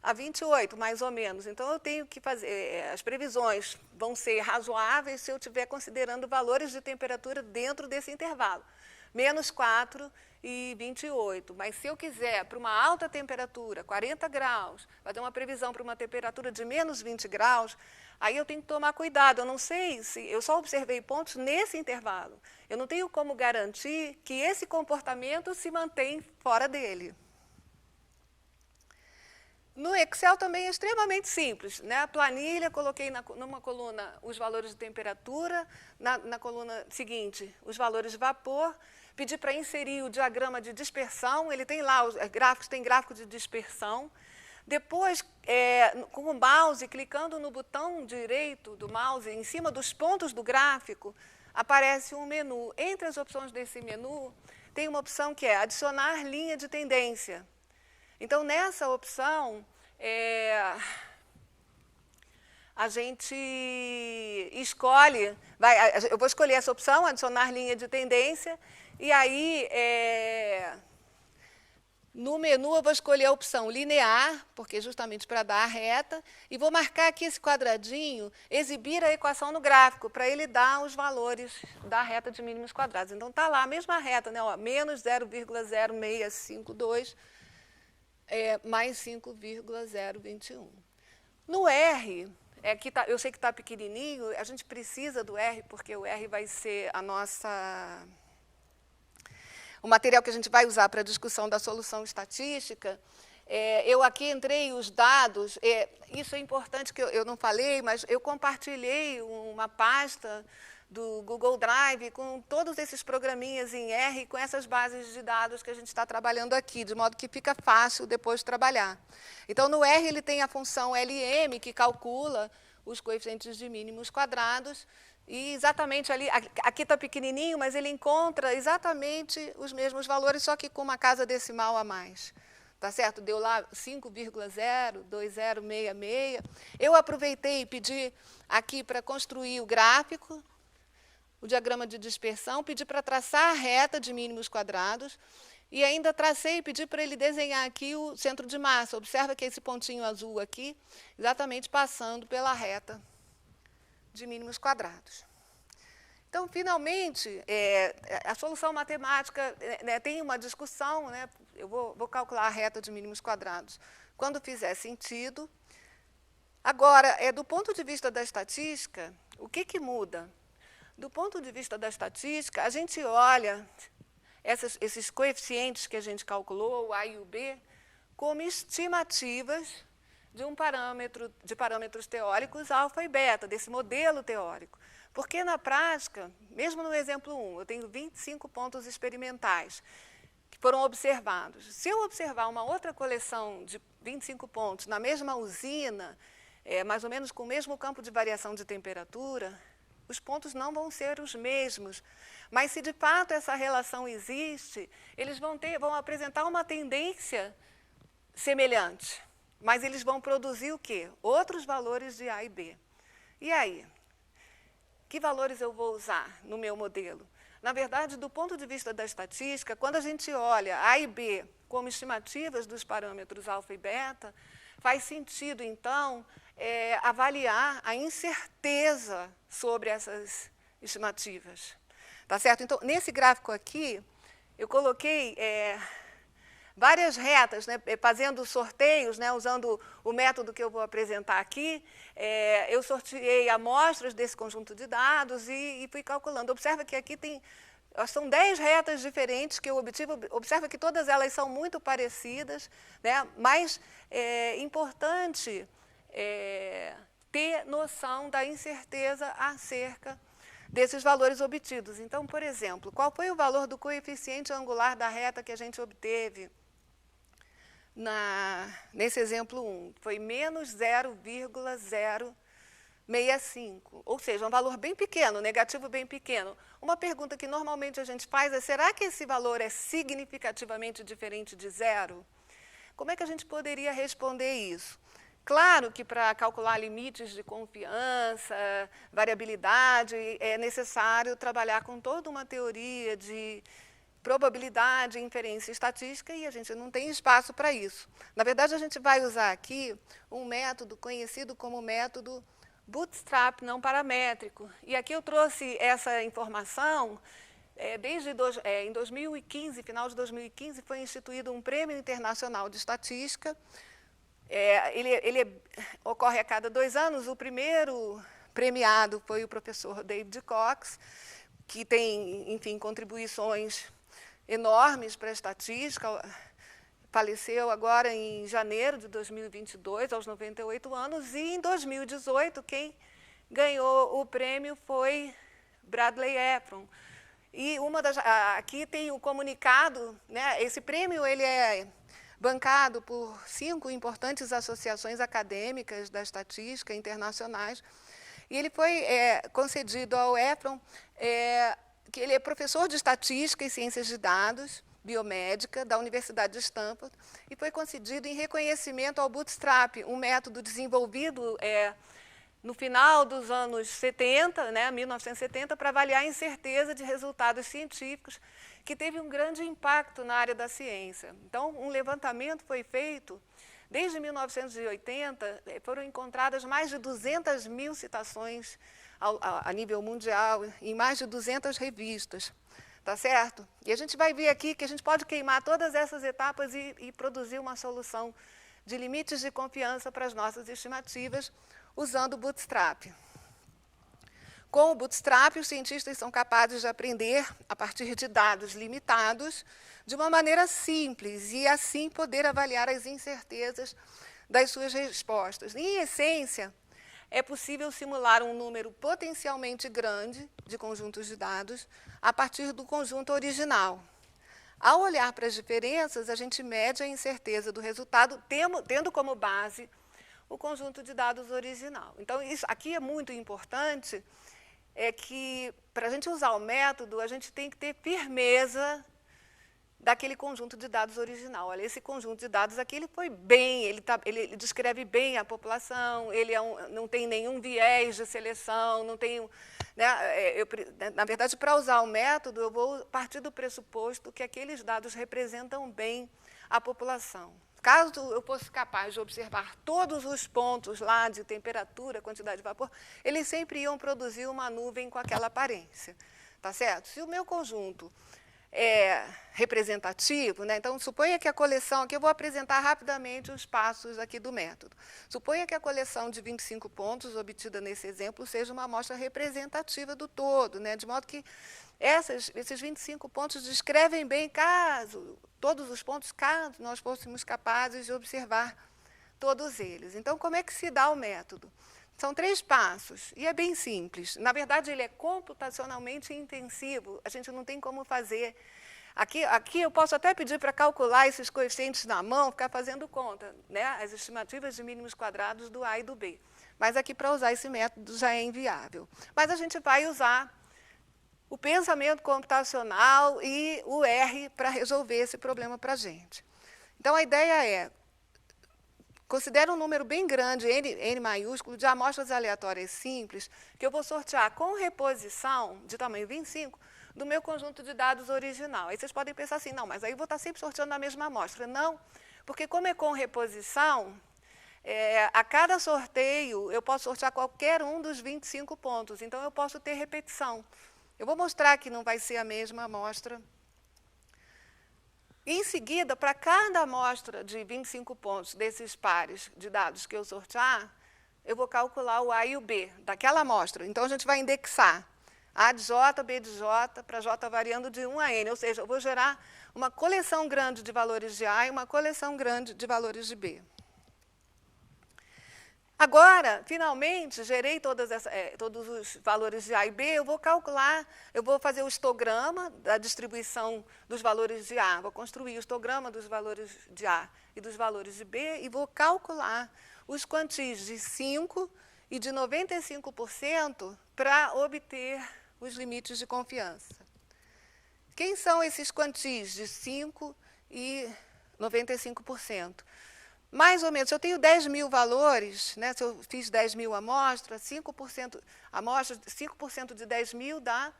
a 28, mais ou menos. Então, eu tenho que fazer, as previsões vão ser razoáveis se eu estiver considerando valores de temperatura dentro desse intervalo. Menos 4 e 28. Mas se eu quiser, para uma alta temperatura, 40 graus, fazer uma previsão para uma temperatura de menos 20 graus, aí eu tenho que tomar cuidado. Eu não sei se... Eu só observei pontos nesse intervalo. Eu não tenho como garantir que esse comportamento se mantém fora dele. No Excel também é extremamente simples, né? A planilha, coloquei numa coluna os valores de temperatura, na coluna seguinte os valores de vapor, pedi para inserir o diagrama de dispersão, ele tem lá os gráficos, tem gráfico de dispersão. Depois, com o mouse, clicando no botão direito do mouse, em cima dos pontos do gráfico, aparece um menu. Entre as opções desse menu, tem uma opção que é adicionar linha de tendência. Então, nessa opção, a gente escolhe, eu vou escolher essa opção, adicionar linha de tendência, e aí, no menu, eu vou escolher a opção linear, porque justamente para dar a reta, e vou marcar aqui esse quadradinho, exibir a equação no gráfico, para ele dar os valores da reta de mínimos quadrados. Então, está lá a mesma reta, né? Ó, menos 0,0652, mais 5,021. No R, eu sei que está pequenininho, a gente precisa do R, porque o R vai ser o material que a gente vai usar para a discussão da solução estatística. Eu aqui entrei os dados, isso é importante que eu não falei, mas eu compartilhei uma pasta do Google Drive com todos esses programinhas em R, com essas bases de dados que a gente está trabalhando aqui, de modo que fica fácil depois de trabalhar. Então, no R, ele tem a função LM, que calcula os coeficientes de mínimos quadrados, e exatamente ali, aqui está pequenininho, mas ele encontra exatamente os mesmos valores, só que com uma casa decimal a mais. Tá certo? Deu lá 5,02066. Eu aproveitei e pedi aqui para construir o gráfico, o diagrama de dispersão, pedi para traçar a reta de mínimos quadrados, e ainda tracei e pedi para ele desenhar aqui o centro de massa. Observa que esse pontinho azul aqui, exatamente passando pela reta de mínimos quadrados. Então, finalmente, a solução matemática, né, tem uma discussão, né, eu vou calcular a reta de mínimos quadrados quando fizer sentido. Agora, do ponto de vista da estatística, o que muda? Do ponto de vista da estatística, a gente olha esses coeficientes que a gente calculou, o A e o B, como estimativas de parâmetros teóricos alfa e beta, desse modelo teórico. Porque, na prática, mesmo no exemplo 1, eu tenho 25 pontos experimentais que foram observados. Se eu observar uma outra coleção de 25 pontos na mesma usina, mais ou menos com o mesmo campo de variação de temperatura, os pontos não vão ser os mesmos. Mas, se de fato essa relação existe, eles vão apresentar uma tendência semelhante. Mas eles vão produzir o quê? Outros valores de A e B. E aí? Que valores eu vou usar no meu modelo? Na verdade, do ponto de vista da estatística, quando a gente olha A e B como estimativas dos parâmetros alfa e beta, faz sentido, então, avaliar a incerteza sobre essas estimativas. Tá certo? Então, nesse gráfico aqui, eu coloquei várias retas, né, fazendo sorteios, né, usando o método que eu vou apresentar aqui. Eu sorteei amostras desse conjunto de dados e fui calculando. Observa que aqui são 10 retas diferentes que eu obtive. Observa que todas elas são muito parecidas, né, mas é importante ter noção da incerteza acerca desses valores obtidos. Então, por exemplo, qual foi o valor do coeficiente angular da reta que a gente obteve nesse exemplo 1? Foi menos 0,065, ou seja, um valor bem pequeno, negativo bem pequeno. Uma pergunta que normalmente a gente faz é: será que esse valor é significativamente diferente de zero? Como é que a gente poderia responder isso? Claro que para calcular limites de confiança, variabilidade, é necessário trabalhar com toda uma teoria de probabilidade, inferência estatística, e a gente não tem espaço para isso. Na verdade, a gente vai usar aqui um método conhecido como método Bootstrap não paramétrico. E aqui eu trouxe essa informação. Em 2015, final de 2015, foi instituído um Prêmio Internacional de Estatística. Ele ocorre a cada 2 anos. O primeiro premiado foi o professor David Cox, que tem, enfim, contribuições enormes para a estatística. Faleceu agora em janeiro de 2022, aos 98 anos, e em 2018 quem ganhou o prêmio foi Bradley Efron. E aqui tem o comunicado, né? Esse prêmio ele é bancado por 5 importantes associações acadêmicas da estatística internacionais, e ele foi concedido ao Efron, que ele é professor de estatística e ciências de dados, biomédica, da Universidade de Stanford, e foi concedido em reconhecimento ao Bootstrap, um método desenvolvido no final dos anos 70, né, 1970, para avaliar a incerteza de resultados científicos, que teve um grande impacto na área da ciência. Então, um levantamento foi feito. Desde 1980, foram encontradas mais de 200 mil citações a nível mundial, em mais de 200 revistas. Tá certo? E a gente vai ver aqui que a gente pode queimar todas essas etapas e produzir uma solução de limites de confiança para as nossas estimativas usando o Bootstrap. Com o Bootstrap, os cientistas são capazes de aprender a partir de dados limitados de uma maneira simples e, assim, poder avaliar as incertezas das suas respostas. Em essência, é possível simular um número potencialmente grande de conjuntos de dados a partir do conjunto original. Ao olhar para as diferenças, a gente mede a incerteza do resultado, tendo como base o conjunto de dados original. Então, isso aqui é muito importante, que para a gente usar o método, a gente tem que ter firmeza daquele conjunto de dados original. Olha, esse conjunto de dados aqui, ele foi bem, ele descreve bem a população, ele não tem nenhum viés de seleção, não tem... Né, na verdade, para usar o método, eu vou partir do pressuposto que aqueles dados representam bem a população. Caso eu fosse capaz de observar todos os pontos lá de temperatura, quantidade de vapor, eles sempre iam produzir uma nuvem com aquela aparência. Tá certo? Se o meu conjunto representativo, né? Então, suponha que a coleção, aqui eu vou apresentar rapidamente os passos aqui do método. Suponha que a coleção de 25 pontos obtida nesse exemplo seja uma amostra representativa do todo, né? De modo que esses 25 pontos descrevem bem todos os pontos, caso nós fôssemos capazes de observar todos eles. Então, como é que se dá o método? São 3 passos, e é bem simples. Na verdade, ele é computacionalmente intensivo, a gente não tem como fazer. Aqui eu posso até pedir para calcular esses coeficientes na mão, ficar fazendo conta, né? As estimativas de mínimos quadrados do A e do B. Mas aqui, para usar esse método, já é inviável. Mas a gente vai usar o pensamento computacional e o R para resolver esse problema para a gente. Então, a ideia é: considera um número bem grande, N maiúsculo, de amostras aleatórias simples, que eu vou sortear com reposição de tamanho 25 do meu conjunto de dados original. Aí vocês podem pensar assim, não, mas aí eu vou estar sempre sorteando a mesma amostra. Não, porque como é com reposição, a cada sorteio eu posso sortear qualquer um dos 25 pontos, então eu posso ter repetição. Eu vou mostrar que não vai ser a mesma amostra. Em seguida, para cada amostra de 25 pontos desses pares de dados que eu sortear, eu vou calcular o A e o B daquela amostra. Então, a gente vai indexar A de J, B de J, para J variando de 1 a N. Ou seja, eu vou gerar uma coleção grande de valores de A e uma coleção grande de valores de B. Agora, finalmente, gerei todos os valores de A e B, eu vou calcular, eu vou fazer o histograma da distribuição dos valores de A, vou construir o histograma dos valores de A e dos valores de B e vou calcular os quantis de 5% e de 95% para obter os limites de confiança. Quem são esses quantis de 5% e 95%? Mais ou menos, se eu tenho 10 mil valores, né, se eu fiz 10 mil amostras, 5% de 10 mil dá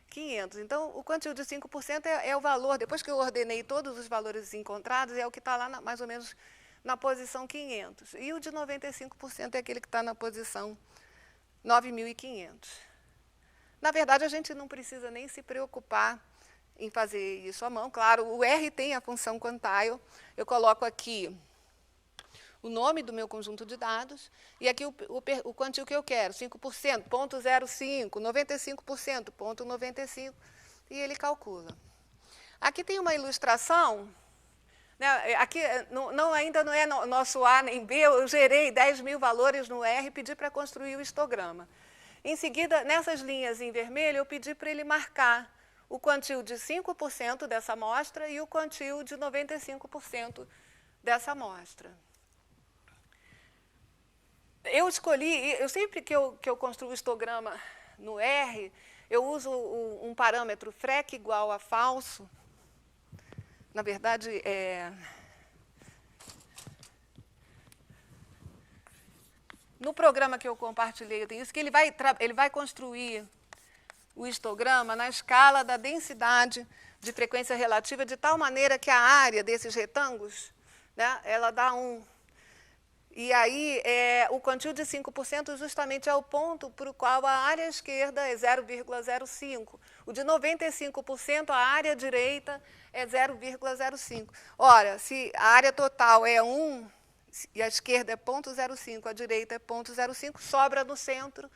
500. Então, o quantil de 5% é o valor, depois que eu ordenei todos os valores encontrados, é o que está lá mais ou menos na posição 500. E o de 95% é aquele que está na posição 9.500. Na verdade, a gente não precisa nem se preocupar em fazer isso à mão. Claro, o R tem a função quantile, eu coloco aqui o nome do meu conjunto de dados, e aqui o quantil que eu quero, 5%, 0,05, 95%, 0,95, e ele calcula. Aqui tem uma ilustração, né, aqui ainda não é nosso A nem B, eu gerei 10 mil valores no R e pedi para construir o histograma. Em seguida, nessas linhas em vermelho, eu pedi para ele marcar o quantil de 5% dessa amostra e o quantil de 95% dessa amostra. Eu sempre que eu construo o histograma no R, eu uso um parâmetro FREC igual a falso. Na verdade, no programa que eu compartilhei, eu tenho isso, que ele vai construir o histograma na escala da densidade de frequência relativa, de tal maneira que a área desses retângulos, né, ela dá 1. E aí, o quantil de 5% justamente é o ponto para o qual a área esquerda é 0,05. O de 95%, a área direita é 0,05. Ora, se a área total é 1, e a esquerda é 0,05, a direita é 0,05, sobra no centro.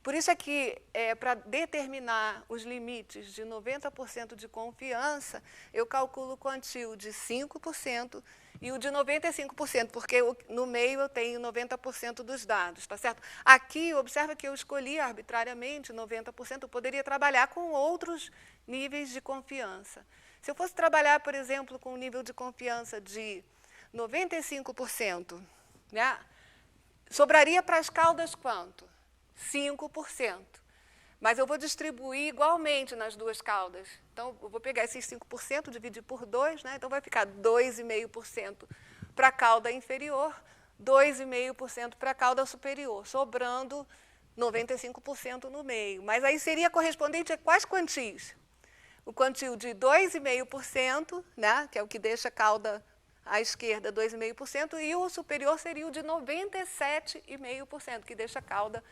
Por isso é que, para determinar os limites de 90% de confiança, eu calculo o quantil de 5%, e o de 95%, porque no meio eu tenho 90% dos dados, tá certo? Aqui, observa que eu escolhi arbitrariamente 90%, eu poderia trabalhar com outros níveis de confiança. Se eu fosse trabalhar, por exemplo, com um nível de confiança de 95%, né, sobraria para as caudas quanto? 5%. Mas eu vou distribuir igualmente nas duas caudas. Então, eu vou pegar esses 5%, dividir por 2, né? Então vai ficar 2,5% para a cauda inferior, 2,5% para a cauda superior, sobrando 95% no meio. Mas aí seria correspondente a quais quantios? O quantil de 2,5%, né? Que é o que deixa a cauda à esquerda 2,5%, e o superior seria o de 97,5%, que deixa a cauda.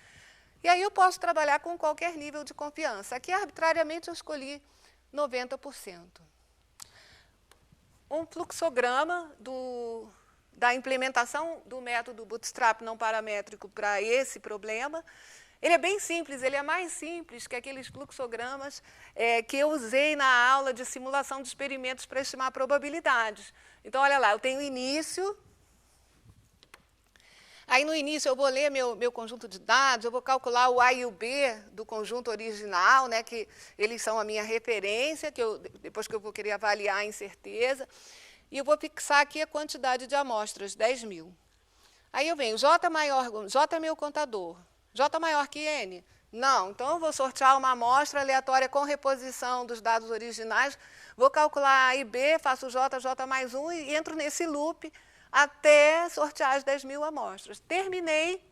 E aí eu posso trabalhar com qualquer nível de confiança. Aqui, arbitrariamente, eu escolhi 90%. Um fluxograma da implementação do método Bootstrap não paramétrico para esse problema. Ele é bem simples, ele é mais simples que aqueles fluxogramas que eu usei na aula de simulação de experimentos para estimar probabilidades. Então, olha lá, eu tenho o início. Aí, no início, eu vou ler meu conjunto de dados, eu vou calcular o A e o B do conjunto original, né, que eles são a minha referência, depois que eu vou querer avaliar a incerteza. E eu vou fixar aqui a quantidade de amostras, 10.000. Aí eu venho, J é meu contador. J maior que N? Não. Então, eu vou sortear uma amostra aleatória com reposição dos dados originais, vou calcular A e B, faço J, J mais 1 e entro nesse loop até sortear as 10.000 amostras. Terminei,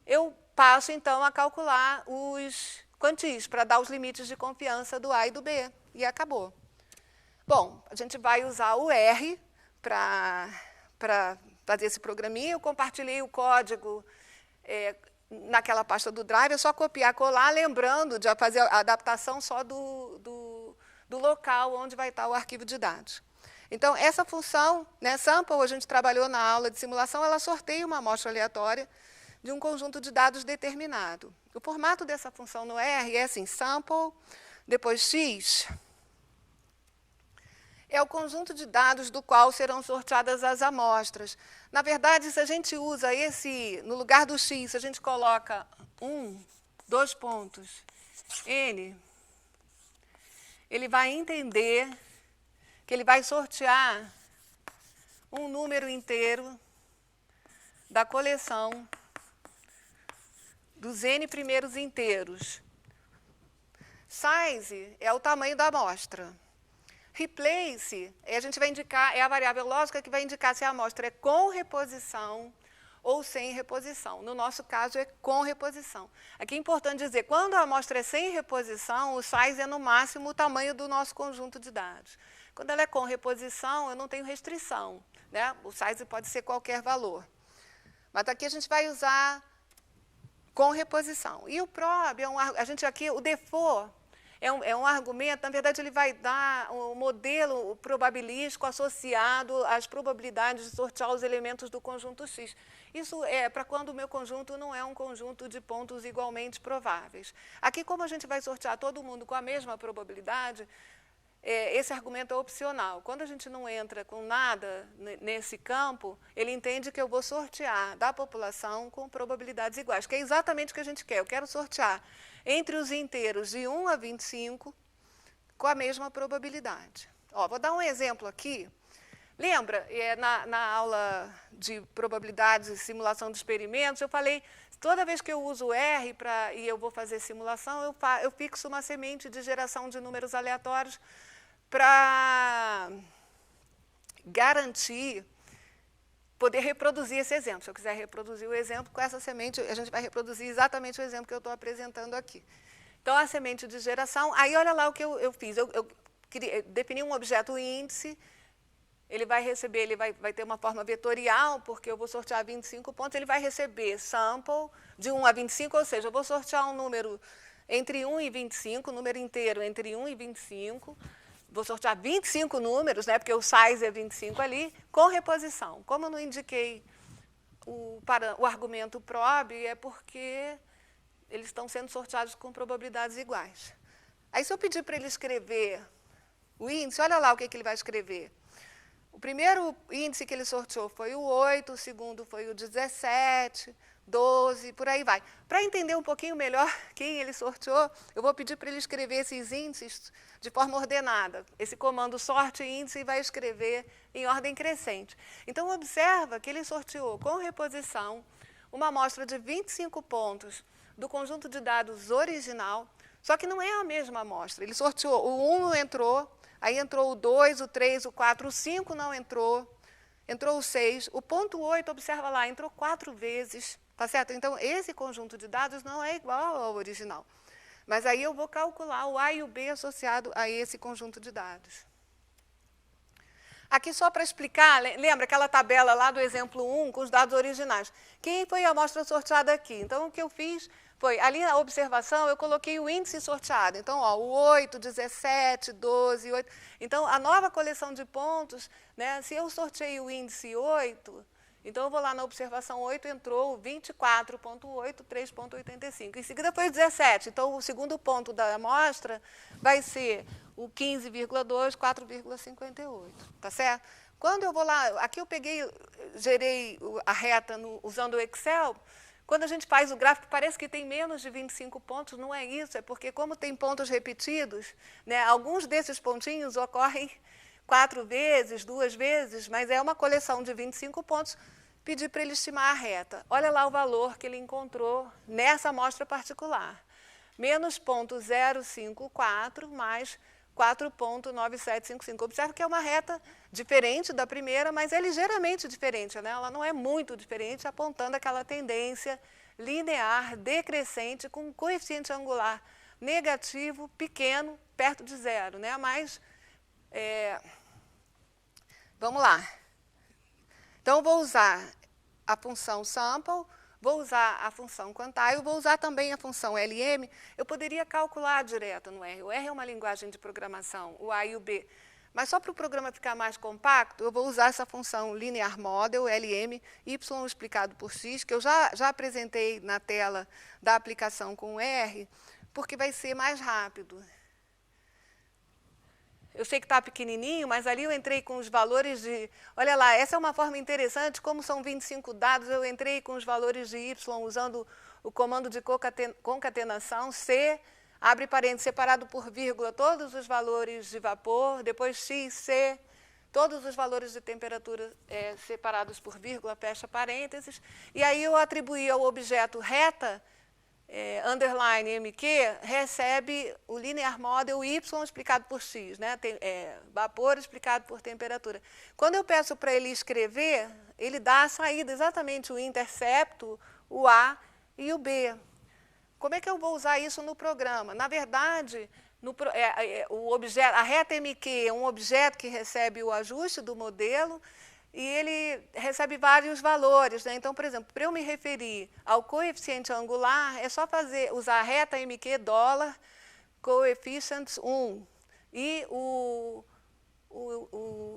eu passo, então, a calcular os quantis, para dar os limites de confiança do A e do B. E acabou. Bom, a gente vai usar o R para fazer esse programinha. Eu compartilhei o código naquela pasta do Drive, é só copiar, colar, lembrando de fazer a adaptação só do local onde vai estar o arquivo de dados. Então, essa função, né, sample, a gente trabalhou na aula de simulação, ela sorteia uma amostra aleatória de um conjunto de dados determinado. O formato dessa função no R é assim, sample, depois x, é o conjunto de dados do qual serão sorteadas as amostras. Na verdade, se a gente usa no lugar do x, se a gente coloca 2 pontos, n, ele vai entender que ele vai sortear um número inteiro da coleção dos n primeiros inteiros. Size é o tamanho da amostra. Replace, a gente vai indicar, é a variável lógica que vai indicar se a amostra é com reposição ou sem reposição. No nosso caso, é com reposição. Aqui é importante dizer, quando a amostra é sem reposição, o size é no máximo o tamanho do nosso conjunto de dados. Quando ela é com reposição, eu não tenho restrição, né? O size pode ser qualquer valor. Mas aqui a gente vai usar com reposição. E o prob, o default, é um argumento, na verdade, ele vai dar um modelo probabilístico associado às probabilidades de sortear os elementos do conjunto X. Isso é para quando o meu conjunto não é um conjunto de pontos igualmente prováveis. Aqui, como a gente vai sortear todo mundo com a mesma probabilidade, esse argumento é opcional. Quando a gente não entra com nada nesse campo, ele entende que eu vou sortear da população com probabilidades iguais, que é exatamente o que a gente quer. Eu quero sortear entre os inteiros de 1 a 25 com a mesma probabilidade. Vou dar um exemplo aqui. Lembra, na aula de probabilidades e simulação de experimentos, eu falei, toda vez que eu uso R e eu vou fazer simulação, eu fixo uma semente de geração de números aleatórios para garantir poder reproduzir esse exemplo. Se eu quiser reproduzir o exemplo, com essa semente, a gente vai reproduzir exatamente o exemplo que eu estou apresentando aqui. Então, a semente de geração, aí olha lá o que eu fiz. Eu defini um objeto índice, ele vai ter uma forma vetorial, porque eu vou sortear 25 pontos, ele vai receber sample de 1 a 25, ou seja, eu vou sortear um número entre 1 e 25, número inteiro entre 1 e 25, vou sortear 25 números, né, porque o size é 25 ali, com reposição. Como eu não indiquei o argumento prob, é porque eles estão sendo sorteados com probabilidades iguais. Aí, se eu pedir para ele escrever o índice, olha lá o que ele vai escrever. O primeiro índice que ele sorteou foi o 8, o segundo foi o 17, 12, por aí vai. Para entender um pouquinho melhor quem ele sorteou, eu vou pedir para ele escrever esses índices de forma ordenada. Esse comando sorte índice vai escrever em ordem crescente. Então, observa que ele sorteou com reposição uma amostra de 25 pontos do conjunto de dados original, só que não é a mesma amostra. Ele sorteou, o 1 não entrou, aí entrou o 2, o 3, o 4, o 5 não entrou, entrou o 6, o ponto 8, observa lá, entrou 4 vezes, tá certo? Então, esse conjunto de dados não é igual ao original. Mas aí eu vou calcular o A e o B associado a esse conjunto de dados. Aqui só para explicar, lembra aquela tabela lá do exemplo 1 com os dados originais. Quem foi a amostra sorteada aqui? Então, o que eu fiz Foi, ali na observação eu coloquei o índice sorteado. Então, ó, o 8, 17, 12, 8. Então, a nova coleção de pontos, né, se eu sorteei o índice 8, então eu vou lá na observação 8, entrou 24,8, 3,85. Em seguida foi o 17. Então, o segundo ponto da amostra vai ser o 15,2, 4,58. Tá certo? Quando eu vou lá, aqui eu gerei a reta usando o Excel. Quando a gente faz o gráfico, parece que tem menos de 25 pontos, não é isso, é porque como tem pontos repetidos, né, alguns desses pontinhos ocorrem 4 vezes, 2 vezes, mas é uma coleção de 25 pontos, pedi para ele estimar a reta. Olha lá o valor que ele encontrou nessa amostra particular. Menos 0,054 mais 4,9755. Observe que é uma reta diferente da primeira, mas é ligeiramente diferente, né? Ela não é muito diferente, apontando aquela tendência linear, decrescente, com um coeficiente angular negativo, pequeno, perto de zero, né? Mas, vamos lá. Então, vou usar a função sample, vou usar a função quantile, vou usar também a função LM. Eu poderia calcular direto no R. O R é uma linguagem de programação, o A e o B. Mas só para o programa ficar mais compacto, eu vou usar essa função linear model, LM, y explicado por x, que eu já apresentei na tela da aplicação com o R, porque vai ser mais rápido. Eu sei que está pequenininho, mas ali eu entrei com os valores de... Olha lá, essa é uma forma interessante, como são 25 dados, eu entrei com os valores de y usando o comando de concatenação, C, abre parênteses, separado por vírgula, todos os valores de vapor, depois x, C, todos os valores de temperatura separados por vírgula, fecha parênteses, e aí eu atribuí ao objeto reta, underline MQ, recebe o linear model Y explicado por X, né? Vapor explicado por temperatura. Quando eu peço para ele escrever, ele dá a saída, exatamente o intercepto, o A e o B. Como é que eu vou usar isso no programa? Na verdade, a reta MQ é um objeto que recebe o ajuste do modelo, e ele recebe vários valores, né? Então, por exemplo, para eu me referir ao coeficiente angular, é só usar a reta MQ dólar, coefficients 1, e o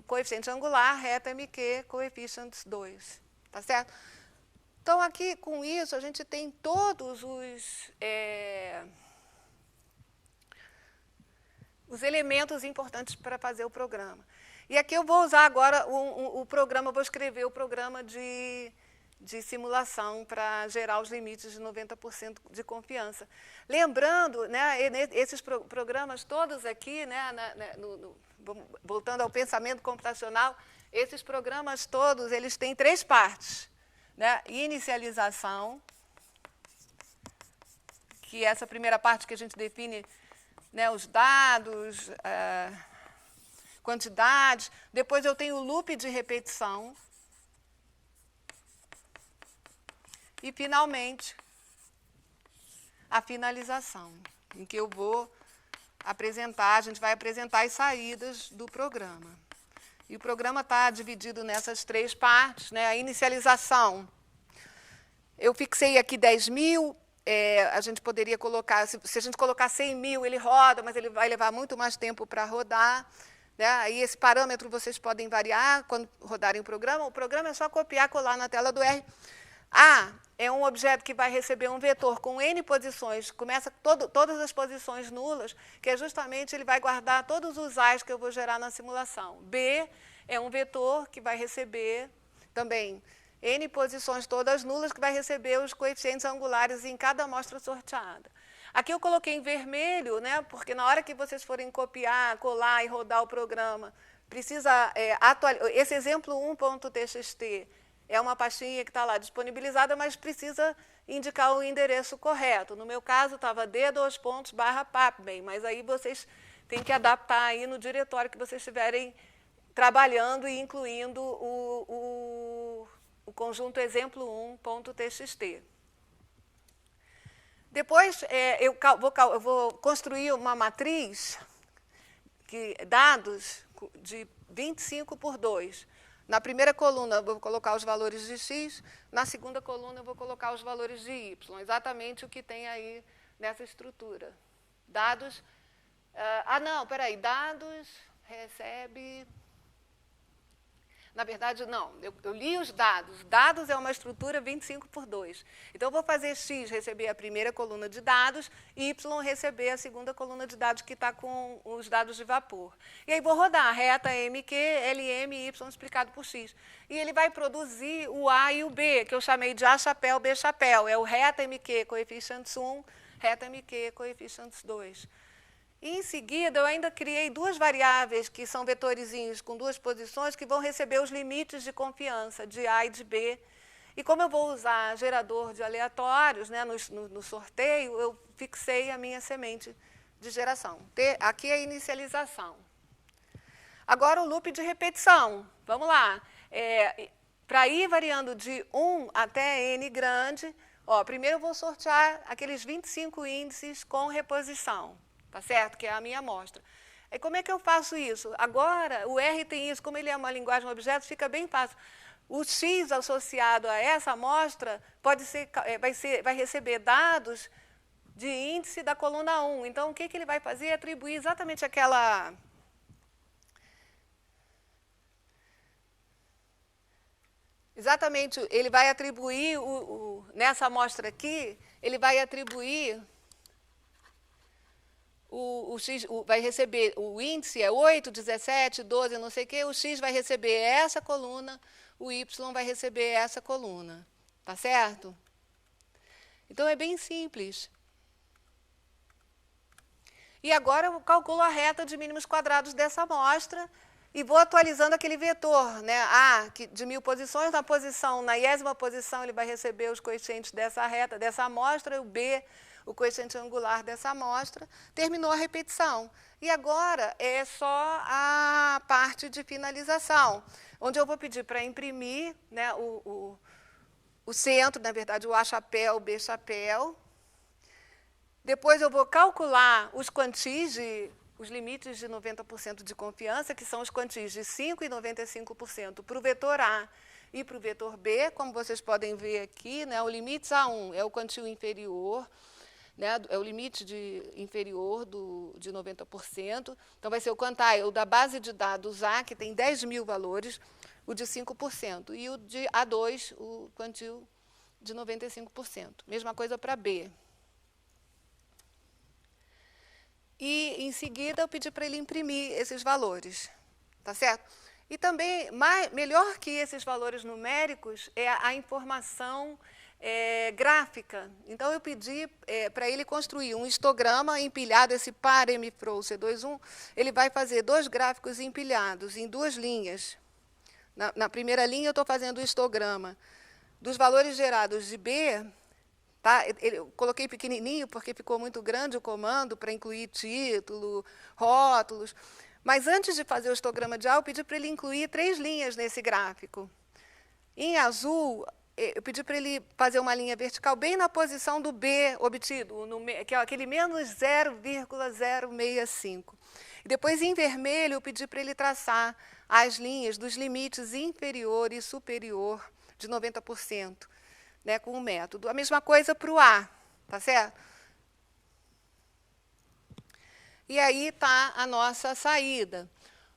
coeficiente angular, reta MQ, coefficients 2. Tá certo? Então, aqui, com isso, a gente tem todos os elementos importantes para fazer o programa. E aqui eu vou usar agora o programa, vou escrever o programa de simulação para gerar os limites de 90% de confiança. Lembrando, né, esses programas todos aqui, né, voltando ao pensamento computacional, esses programas todos, eles têm 3 partes. Né? Inicialização, que é essa primeira parte que a gente define, né, os dados, quantidades. Depois eu tenho o loop de repetição. E, finalmente, a finalização, em que eu vou apresentar, a gente vai apresentar as saídas do programa. E o programa está dividido nessas 3 partes, né? A inicialização, eu fixei aqui 10.000, a gente poderia colocar, se a gente colocar 100.000, ele roda, mas ele vai levar muito mais tempo para rodar. Né? Aí esse parâmetro vocês podem variar quando rodarem o programa é só copiar e colar na tela do R. A é um objeto que vai receber um vetor com N posições, começa todas as posições nulas, que é justamente ele vai guardar todos os A's que eu vou gerar na simulação. B é um vetor que vai receber também N posições todas nulas, que vai receber os coeficientes angulares em cada amostra sorteada. Aqui eu coloquei em vermelho, né, porque na hora que vocês forem copiar, colar e rodar o programa, precisa atualizar. Esse exemplo 1.txt é uma pastinha que está lá disponibilizada, mas precisa indicar o endereço correto. No meu caso, estava d:/papbem, mas aí vocês têm que adaptar aí no diretório que vocês estiverem trabalhando e incluindo o conjunto exemplo 1.txt. Depois, eu vou construir uma matriz, dados de 25 por 2. Na primeira coluna eu vou colocar os valores de x, na segunda coluna eu vou colocar os valores de y, exatamente o que tem aí nessa estrutura. Dados, não, peraí, dados recebe... Na verdade, não, eu li os dados. Dados é uma estrutura 25 por 2. Então, eu vou fazer x receber a primeira coluna de dados, y receber a segunda coluna de dados, que está com os dados de vapor. E aí, vou rodar reta MQ, LM e y explicado por x. E ele vai produzir o A e o B, que eu chamei de A chapéu, B chapéu. É o reta MQ, coeficientes 1, reta MQ, coeficientes 2. E, em seguida, eu ainda criei duas variáveis, que são vetorizinhos com duas posições, que vão receber os limites de confiança, de A e de B. E como eu vou usar gerador de aleatórios, né, no sorteio, eu fixei a minha semente de geração. Aqui é a inicialização. Agora, o loop de repetição. Vamos lá. Para ir variando de 1 até n grande, primeiro eu vou sortear aqueles 25 índices com reposição. Tá certo? Que é a minha amostra. E como é que eu faço isso? Agora, o R tem isso, como ele é uma linguagem de objetos, fica bem fácil. O X associado a essa amostra vai receber dados de índice da coluna 1. Então, o que ele vai fazer é atribuir exatamente aquela... Exatamente, ele vai atribuir, nessa amostra aqui, ele vai atribuir... O X vai receber, o índice é 8, 17, 12, não sei o quê, o X vai receber essa coluna, o Y vai receber essa coluna. Tá certo? Então, é bem simples. E agora eu calculo a reta de mínimos quadrados dessa amostra e vou atualizando aquele vetor, né? A, de 1000 posições, na 10ª posição ele vai receber os coeficientes dessa reta, dessa amostra, e o B, o coeficiente angular dessa amostra, terminou a repetição. E agora é só a parte de finalização, onde eu vou pedir para imprimir, né, o centro, na verdade, o A chapéu, o B chapéu. Depois eu vou calcular os quantis, os limites de 90% de confiança, que são os quantis de 5% e 95% para o vetor A e para o vetor B. Como vocês podem ver aqui, né, o limite A1 é o quantio inferior, né, é o limite inferior de 90%. Então, vai ser o quantile da base de dados A, que tem 10.000 valores, o de 5%. E o de A2, o quantile de 95%. Mesma coisa para B. E, em seguida, eu pedi para ele imprimir esses valores. Tá certo? E também, melhor que esses valores numéricos, é a informação gráfica. Então, eu pedi para ele construir um histograma empilhado, esse par MFROW C21, ele vai fazer 2 gráficos empilhados em 2 linhas. Na primeira linha, eu estou fazendo o histograma dos valores gerados de B. Tá? Eu coloquei pequenininho, porque ficou muito grande o comando para incluir título, rótulos. Mas, antes de fazer o histograma de A, eu pedi para ele incluir 3 linhas nesse gráfico. Em azul, eu pedi para ele fazer uma linha vertical bem na posição do B obtido, que é aquele menos 0,065. E depois, em vermelho, eu pedi para ele traçar as linhas dos limites inferior e superior de 90%, né, com o método. A mesma coisa para o A, tá certo? E aí está a nossa saída.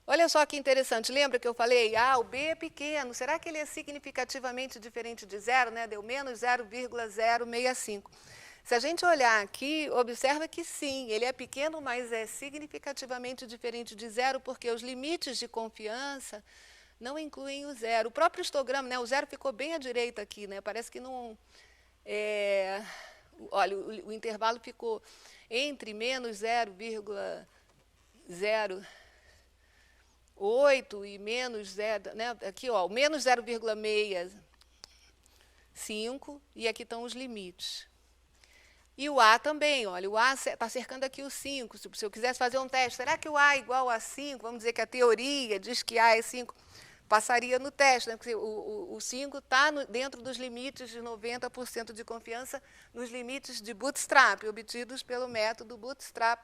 Olha só que interessante, lembra que eu falei, o B é pequeno, será que ele é significativamente diferente de zero? Né? Deu menos 0,065. Se a gente olhar aqui, observa que sim, ele é pequeno, mas é significativamente diferente de zero, porque os limites de confiança não incluem o zero. O próprio histograma, né, o zero ficou bem à direita aqui, né? Parece que não... olha, o intervalo ficou entre menos 0,08 e menos 0, né? Aqui, ó, menos 0,65, e aqui estão os limites. E o A também, olha, o A está cercando aqui o 5. Se eu quisesse fazer um teste, será que o A é igual a 5? Vamos dizer que a teoria diz que A é 5, passaria no teste, né? Porque o 5 está dentro dos limites de 90% de confiança, nos limites de bootstrap, obtidos pelo método bootstrap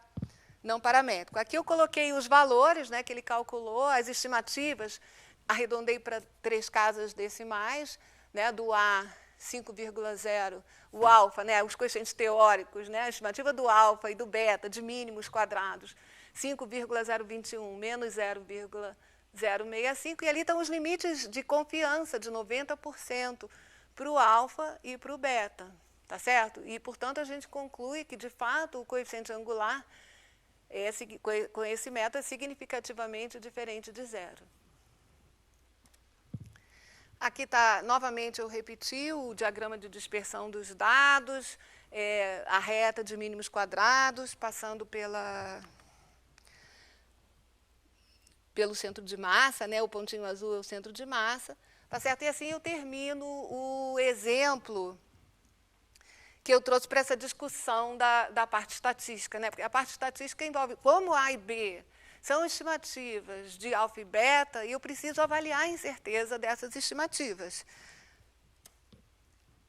não paramétrico. Aqui eu coloquei os valores, né, que ele calculou, as estimativas arredondei para 3 casas decimais, né, do A 5,0, o alfa, né, os coeficientes teóricos, né, a estimativa do alfa e do beta de mínimos quadrados, 5,021 menos 0,065, e ali estão os limites de confiança de 90% para o alfa e para o beta, tá certo? E, portanto, a gente conclui que, de fato, o coeficiente angular com esse método é significativamente diferente de zero. Aqui está, novamente, eu repeti o diagrama de dispersão dos dados, a reta de mínimos quadrados, passando pelo centro de massa, né? O pontinho azul é o centro de massa, tá certo? E assim eu termino o exemplo que eu trouxe para essa discussão da parte estatística, né? Porque a parte estatística envolve como A e B são estimativas de alfa e beta, e eu preciso avaliar a incerteza dessas estimativas.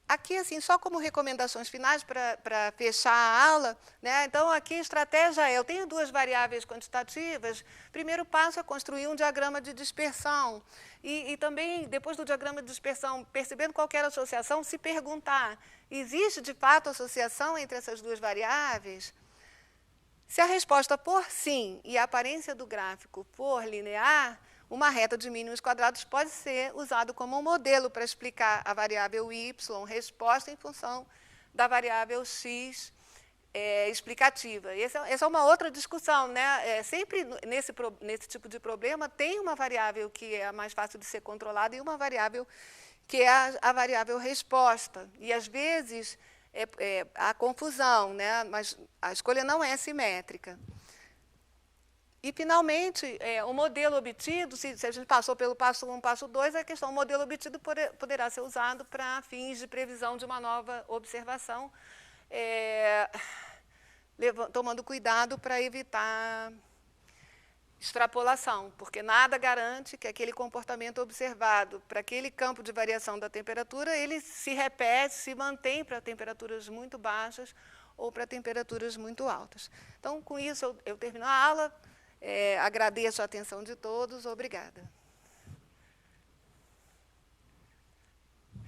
Aqui, assim, só como recomendações finais para fechar a aula, né? Então, aqui a estratégia é, eu tenho 2 variáveis quantitativas, primeiro passo é construir um diagrama de dispersão. E também, depois do diagrama de dispersão, percebendo qualquer associação, se perguntar, existe de fato associação entre essas 2 variáveis? Se a resposta for sim e a aparência do gráfico for linear, uma reta de mínimos quadrados pode ser usado como um modelo para explicar a variável y, resposta em função da variável x explicativa. Essa é uma outra discussão, né? Sempre nesse tipo de problema tem uma variável que é a mais fácil de ser controlada e uma variável que é a variável resposta. E, às vezes, há confusão, né? Mas a escolha não é simétrica. E, finalmente, o modelo obtido, se a gente passou pelo passo 1, passo 2, a questão, o modelo obtido poderá ser usado para fins de previsão de uma nova observação, tomando cuidado para evitar extrapolação, porque nada garante que aquele comportamento observado para aquele campo de variação da temperatura, ele se repete, se mantém para temperaturas muito baixas ou para temperaturas muito altas. Então, com isso, eu termino a aula. Agradeço a atenção de todos. Obrigada.